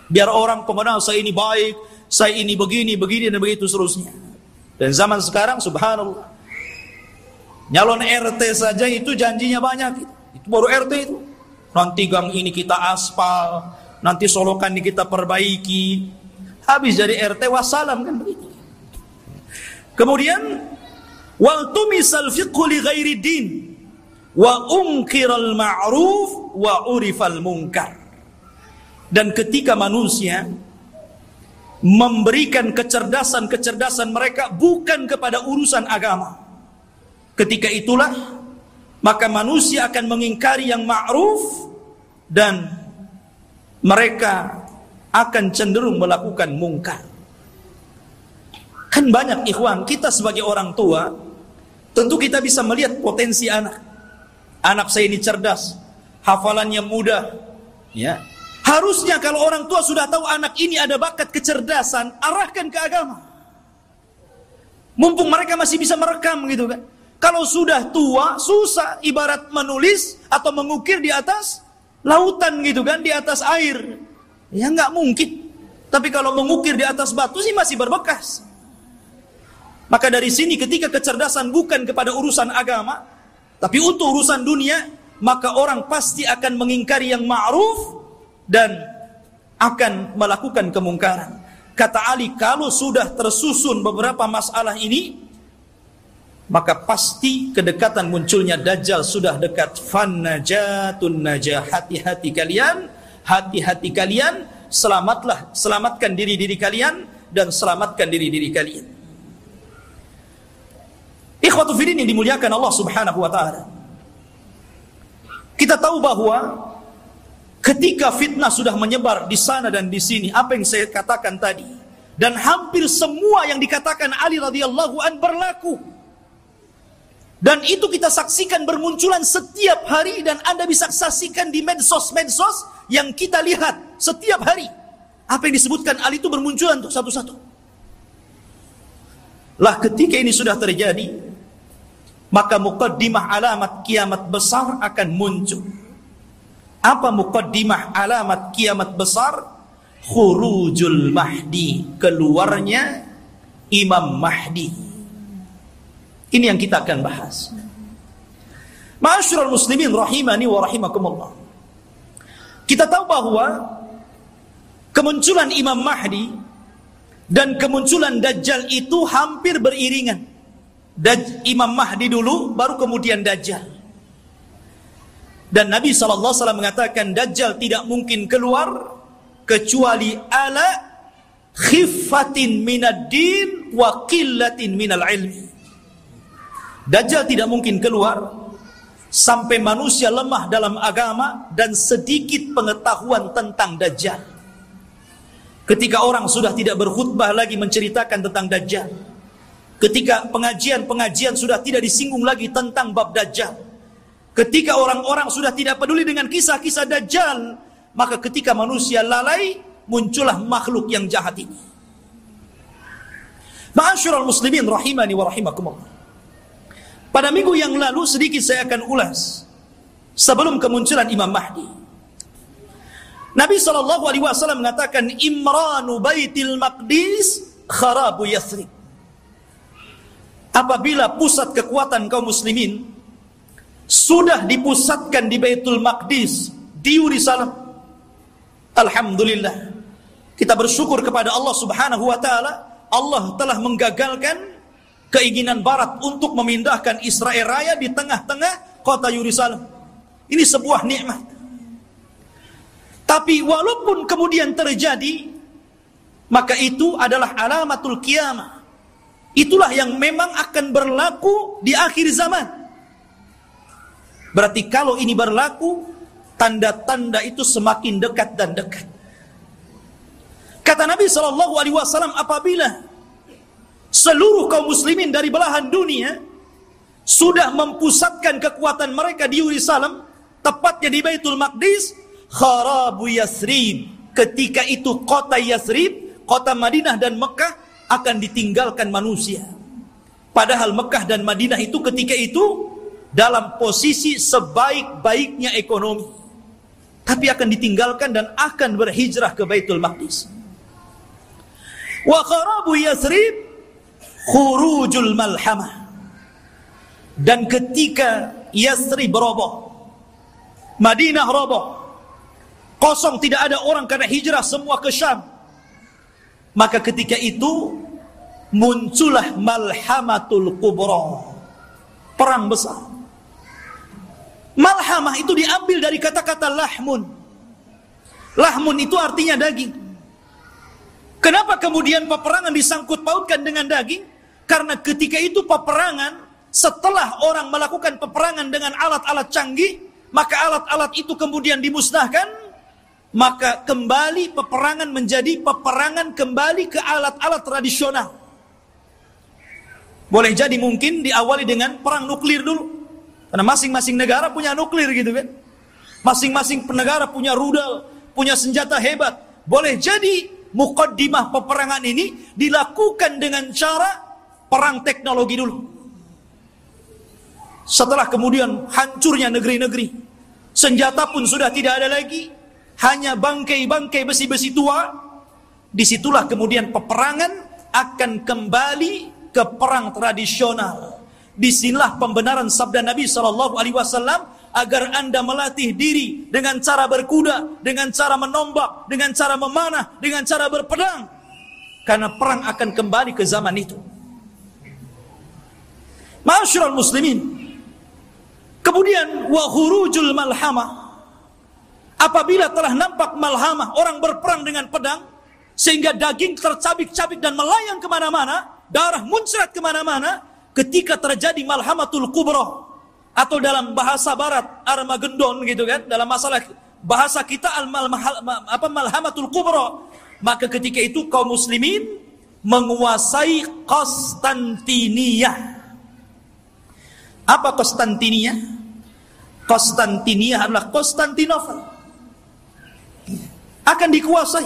Biar orang mengenal saya ini baik, saya ini begini, dan begitu seterusnya. Dan zaman sekarang subhanallah, nyalon RT saja itu janjinya banyak. Itu baru RT itu. Nanti gang ini kita aspal, nanti solokan ini kita perbaiki. Habis dari RT wassalam kan begitu. Kemudian wal tumisal fiqhu li ghairi din wa unkiral ma'ruf wa urifal munkar. Dan ketika manusia memberikan kecerdasan mereka bukan kepada urusan agama. Ketika itulah maka manusia akan mengingkari yang ma'ruf dan mereka akan cenderung melakukan mungkar. Kan banyak ikhwan, kita sebagai orang tua tentu kita bisa melihat potensi anak. Anak saya ini cerdas, hafalannya mudah, ya. Harusnya kalau orang tua sudah tahu anak ini ada bakat kecerdasan, arahkan ke agama. Mumpung mereka masih bisa merekam gitu kan. Kalau sudah tua, susah, ibarat menulis atau mengukir di atas lautan gitu kan, di atas air. Ya nggak mungkin. Tapi kalau mengukir di atas batu sih masih berbekas. Maka dari sini ketika kecerdasan bukan kepada urusan agama, tapi untuk urusan dunia, maka orang pasti akan mengingkari yang ma'ruf dan akan melakukan kemungkaran. Kata Ali, kalau sudah tersusun beberapa masalah ini, maka pasti kedekatan munculnya Dajjal sudah dekat. Fannajatun najah, hati-hati kalian, selamatkan diri kalian dan selamatkan diri kalian. Ikhwatu fiddin yang dimuliakan Allah Subhanahu wa taala. Kita tahu bahwa ketika fitnah sudah menyebar di sana dan di sini, apa yang saya katakan tadi, dan hampir semua yang dikatakan Ali radhiyallahu an berlaku. Dan itu kita saksikan bermunculan setiap hari, dan Anda bisa saksikan di medsos yang kita lihat setiap hari. Apa yang disebutkan Ali itu bermunculan untuk satu-satu. Lah ketika ini sudah terjadi, maka muqaddimah alamat kiamat besar akan muncul. Apa muqaddimah alamat kiamat besar? Khurujul Mahdi, keluarnya Imam Mahdi. Ini yang kita akan bahas. Ma'asyiral muslimin rahimani wa rahimakumullah. Kita tahu bahwa kemunculan Imam Mahdi dan kemunculan Dajjal itu hampir beriringan. Imam Mahdi dulu, baru kemudian Dajjal. Dan Nabi SAW mengatakan Dajjal tidak mungkin keluar kecuali ala khiffatin minad din wa qillatin minal ilmi. Dajjal tidak mungkin keluar sampai manusia lemah dalam agama dan sedikit pengetahuan tentang Dajjal. Ketika orang sudah tidak berkhutbah lagi menceritakan tentang Dajjal, ketika pengajian sudah tidak disinggung lagi tentang bab Dajjal, ketika orang-orang sudah tidak peduli dengan kisah-kisah Dajjal, maka ketika manusia lalai, muncullah makhluk yang jahat ini. Ma'asyiral muslimin rahimani wa rahimakumullah. Pada minggu yang lalu sedikit saya akan ulas sebelum kemunculan Imam Mahdi. Nabi SAW mengatakan Imranu Baitil Maqdis kharabu Yathrib. Apabila pusat kekuatan kaum muslimin sudah dipusatkan di Baitul Maqdis, di Yerusalem, alhamdulillah, kita bersyukur kepada Allah Subhanahu wa taala. Allah telah menggagalkan keinginan barat untuk memindahkan Israel Raya di tengah-tengah kota Yerusalem. Ini sebuah nikmat. Tapi walaupun kemudian terjadi, maka itu adalah alamatul qiyamah. Itulah yang memang akan berlaku di akhir zaman. Berarti kalau ini berlaku, tanda-tanda itu semakin dekat dan dekat. Kata Nabi SAW, apabila seluruh kaum muslimin dari belahan dunia sudah mempusatkan kekuatan mereka di Yerusalem, tepatnya di Baitul Maqdis, kharabu Yathrib. Ketika itu kota Yathrib, kota Madinah dan Mekah akan ditinggalkan manusia. Padahal Mekah dan Madinah itu ketika itu dalam posisi sebaik-baiknya ekonomi, tapi akan ditinggalkan dan akan berhijrah ke Baitul Maqdis. Wa kharabu Yathrib khurujul malhamah. Dan ketika Yathrib roboh, Madinah roboh, kosong, tidak ada orang karena hijrah semua ke Syam, maka ketika itu muncullah malhamatul kubra, perang besar. Malhamah itu diambil dari kata-kata lahmun. Lahmun itu artinya daging. Kenapa kemudian peperangan disangkut pautkan dengan daging? Karena ketika itu peperangan, setelah orang melakukan peperangan dengan alat-alat canggih, maka alat-alat itu kemudian dimusnahkan, maka kembali peperangan menjadi peperangan kembali ke alat-alat tradisional. Boleh jadi mungkin diawali dengan perang nuklir dulu, karena masing-masing negara punya nuklir gitu kan. Masing-masing negara punya rudal, punya senjata hebat. Boleh jadi mukaddimah peperangan ini dilakukan dengan cara perang teknologi dulu. Setelah kemudian hancurnya negeri-negeri, senjata pun sudah tidak ada lagi, hanya bangkai-bangkai besi-besi tua. Disitulah kemudian peperangan akan kembali ke perang tradisional. Disinilah pembenaran sabda Nabi SAW agar Anda melatih diri dengan cara berkuda, dengan cara menombak, dengan cara memanah, dengan cara berpedang. Karena perang akan kembali ke zaman itu. Ma'asyiral muslimin, kemudian wa khurujul malhamah. Apabila telah nampak malhamah, orang berperang dengan pedang, sehingga daging tercabik-cabik dan melayang kemana-mana, darah muncrat kemana-mana, ketika terjadi malhamatul kubra, atau dalam bahasa barat Armageddon gitu kan, dalam masalah bahasa kita malhamatul kubra, maka ketika itu kaum muslimin menguasai Konstantinia. Apa Konstantinia? Konstantinia adalah Konstantinopel. Akan dikuasai.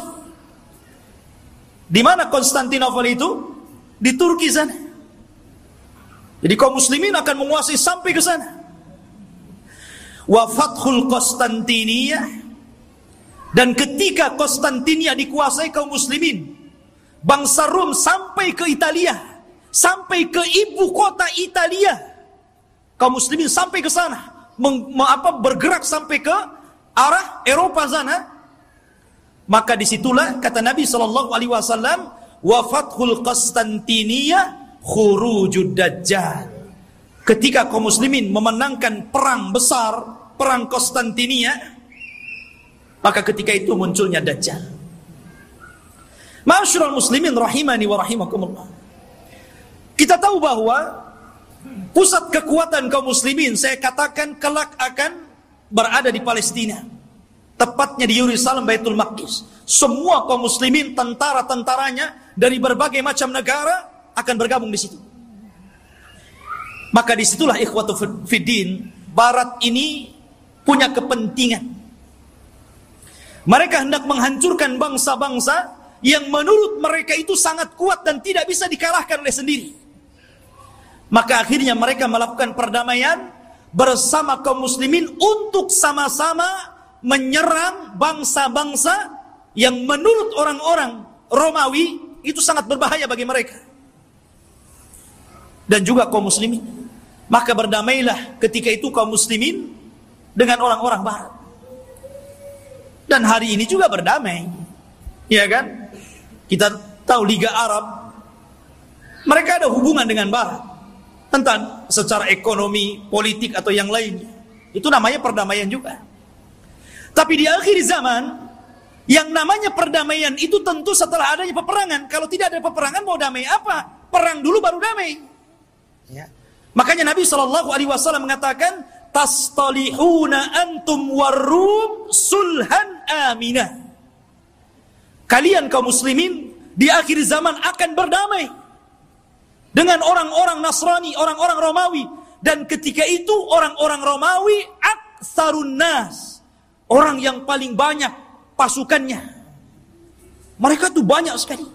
Di mana Konstantinopel itu? Di Turki sana. Jadi kaum muslimin akan menguasai sampai ke sana. Wa fathul Konstantinia, dan ketika Konstantinia dikuasai kaum muslimin, bangsa Rom sampai ke Italia, sampai ke ibu kota Italia. Kaum muslimin sampai ke sana, bergerak sampai ke arah Eropa sana. Maka disitulah kata Nabi SAW, wa fathul Konstantinia khurujud dajjal. Ketika kaum muslimin memenangkan perang besar, perang Konstantinia, maka ketika itu munculnya dajjal. Ma'asyiral muslimin rahimani wa rahimakumullah. Kita tahu bahwa pusat kekuatan kaum muslimin, saya katakan kelak akan berada di Palestina, tepatnya di Yerusalem, Baitul Maqdis. Semua kaum muslimin, tentara-tentaranya dari berbagai macam negara akan bergabung di situ. Maka disitulah ikhwatu fiddin, Barat ini punya kepentingan. Mereka hendak menghancurkan bangsa-bangsa yang menurut mereka itu sangat kuat dan tidak bisa dikalahkan oleh sendiri. Maka akhirnya mereka melakukan perdamaian bersama kaum muslimin untuk sama-sama menyerang bangsa-bangsa yang menurut orang-orang Romawi itu sangat berbahaya bagi mereka. Dan juga kaum muslimin. Maka berdamailah ketika itu kaum muslimin dengan orang-orang Barat. Dan hari ini juga berdamai. Ya kan? Kita tahu Liga Arab, mereka ada hubungan dengan Barat. Entah secara ekonomi, politik atau yang lainnya. Itu namanya perdamaian juga. Tapi di akhir zaman, yang namanya perdamaian itu tentu setelah adanya peperangan. Kalau tidak ada peperangan mau damai apa? Perang dulu baru damai. Ya. Makanya Nabi SAW mengatakan, tastalihuna antum warum sulhan aminah. Kalian kaum muslimin di akhir zaman akan berdamai dengan orang-orang Nasrani, orang-orang Romawi. Dan ketika itu orang-orang Romawi aktsarun nas, orang yang paling banyak pasukannya. Mereka tuh banyak sekali.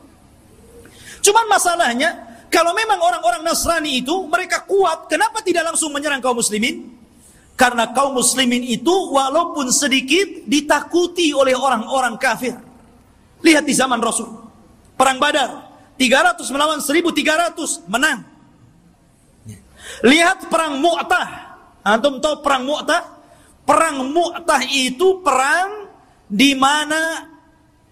Cuman masalahnya, kalau memang orang-orang Nasrani itu mereka kuat, kenapa tidak langsung menyerang kaum muslimin? Karena kaum muslimin itu walaupun sedikit ditakuti oleh orang-orang kafir. Lihat di zaman Rasul, perang Badar, 300 melawan 1.300, menang. Lihat perang Mu'tah. Antum tahu perang Mu'tah? Perang Mu'tah itu perang di mana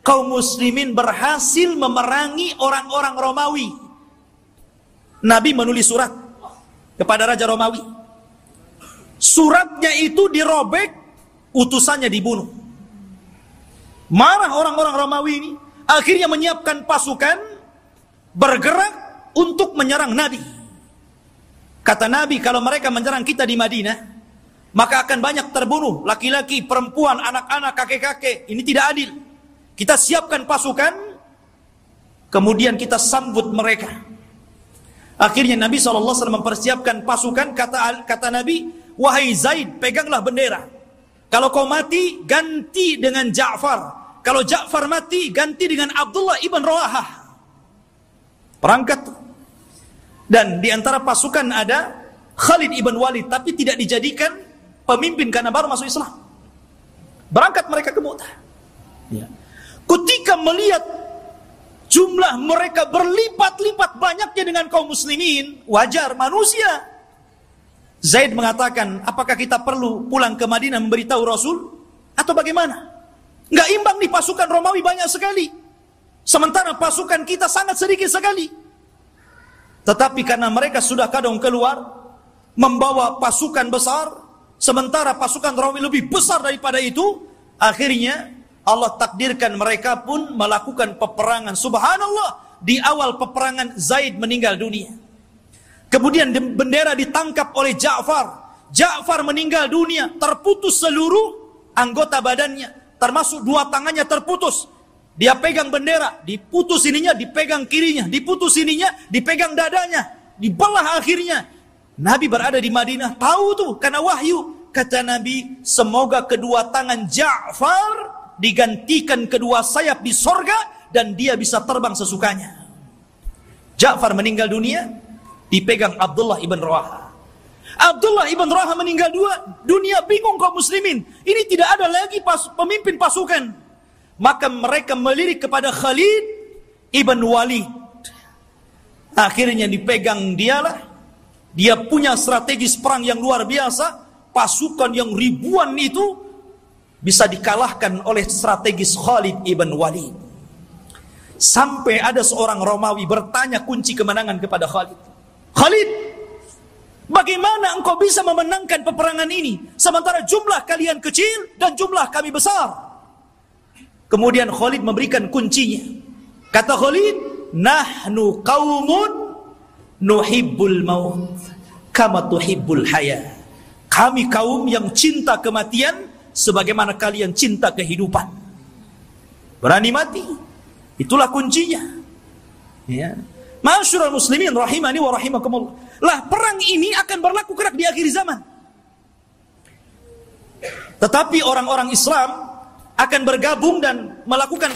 kaum muslimin berhasil memerangi orang-orang Romawi. Nabi menulis surat kepada Raja Romawi. Suratnya itu dirobek, utusannya dibunuh. Marah orang-orang Romawi ini. akhirnya menyiapkan pasukan bergerak untuk menyerang Nabi. Kata Nabi, kalau mereka menyerang kita di Madinah, maka akan banyak terbunuh laki-laki, perempuan, anak-anak, kakek-kakek. Ini tidak adil. Kita siapkan pasukan, kemudian kita sambut mereka. Akhirnya Nabi SAW mempersiapkan pasukan. Kata Nabi, wahai Zaid, peganglah bendera. Kalau kau mati, ganti dengan Ja'far. Kalau Ja'far mati, ganti dengan Abdullah ibn Rawahah. Perangkat. Dan di antara pasukan ada Khalid ibn Walid, tapi tidak dijadikan pemimpin karena baru masuk Islam. Berangkat mereka ke Mu'tah. Ya. Ketika melihat jumlah mereka berlipat-lipat banyaknya dengan kaum muslimin, wajar manusia. Zaid mengatakan, apakah kita perlu pulang ke Madinah memberitahu Rasul? Atau bagaimana? Nggak imbang nih, pasukan Romawi banyak sekali. Sementara pasukan kita sangat sedikit sekali. Tetapi karena mereka sudah kadang keluar membawa pasukan besar, sementara pasukan Romawi lebih besar daripada itu, akhirnya Allah takdirkan mereka pun melakukan peperangan. Subhanallah, di awal peperangan Zaid meninggal dunia. Kemudian bendera ditangkap oleh Ja'far. Ja'far meninggal dunia, terputus seluruh anggota badannya, termasuk dua tangannya terputus. Dia pegang bendera, diputus ininya, dipegang kirinya, diputus ininya, dipegang dadanya, dibelah akhirnya. Nabi berada di Madinah, tahu tuh karena wahyu. Kata Nabi, semoga kedua tangan Ja'far digantikan kedua sayap di sorga dan dia bisa terbang sesukanya. Ja'far meninggal dunia, dipegang Abdullah ibn Rawahah. Abdullah ibn Rawahah meninggal dunia, bingung kaum muslimin. Ini tidak ada lagi pemimpin pasukan. Maka mereka melirik kepada Khalid ibn Walid. Akhirnya dipegang dialah. Dia punya strategis perang yang luar biasa. Pasukan yang ribuan itu bisa dikalahkan oleh strategis Khalid ibn Walid. Sampai ada seorang Romawi bertanya kunci kemenangan kepada Khalid. Khalid, bagaimana engkau bisa memenangkan peperangan ini sementara jumlah kalian kecil dan jumlah kami besar? Kemudian Khalid memberikan kuncinya. Kata Khalid, nahnu qaumun nuhibbul maut kama tuhibbul haya. Kami kaum yang cinta kematian sebagaimana kalian cinta kehidupan. Berani mati. Itulah kuncinya. Ya. Ma'asyiral muslimin rahimani wa rahimakumullah. Lah perang ini akan berlaku kelak di akhir zaman. Tetapi orang-orang Islam akan bergabung dan melakukan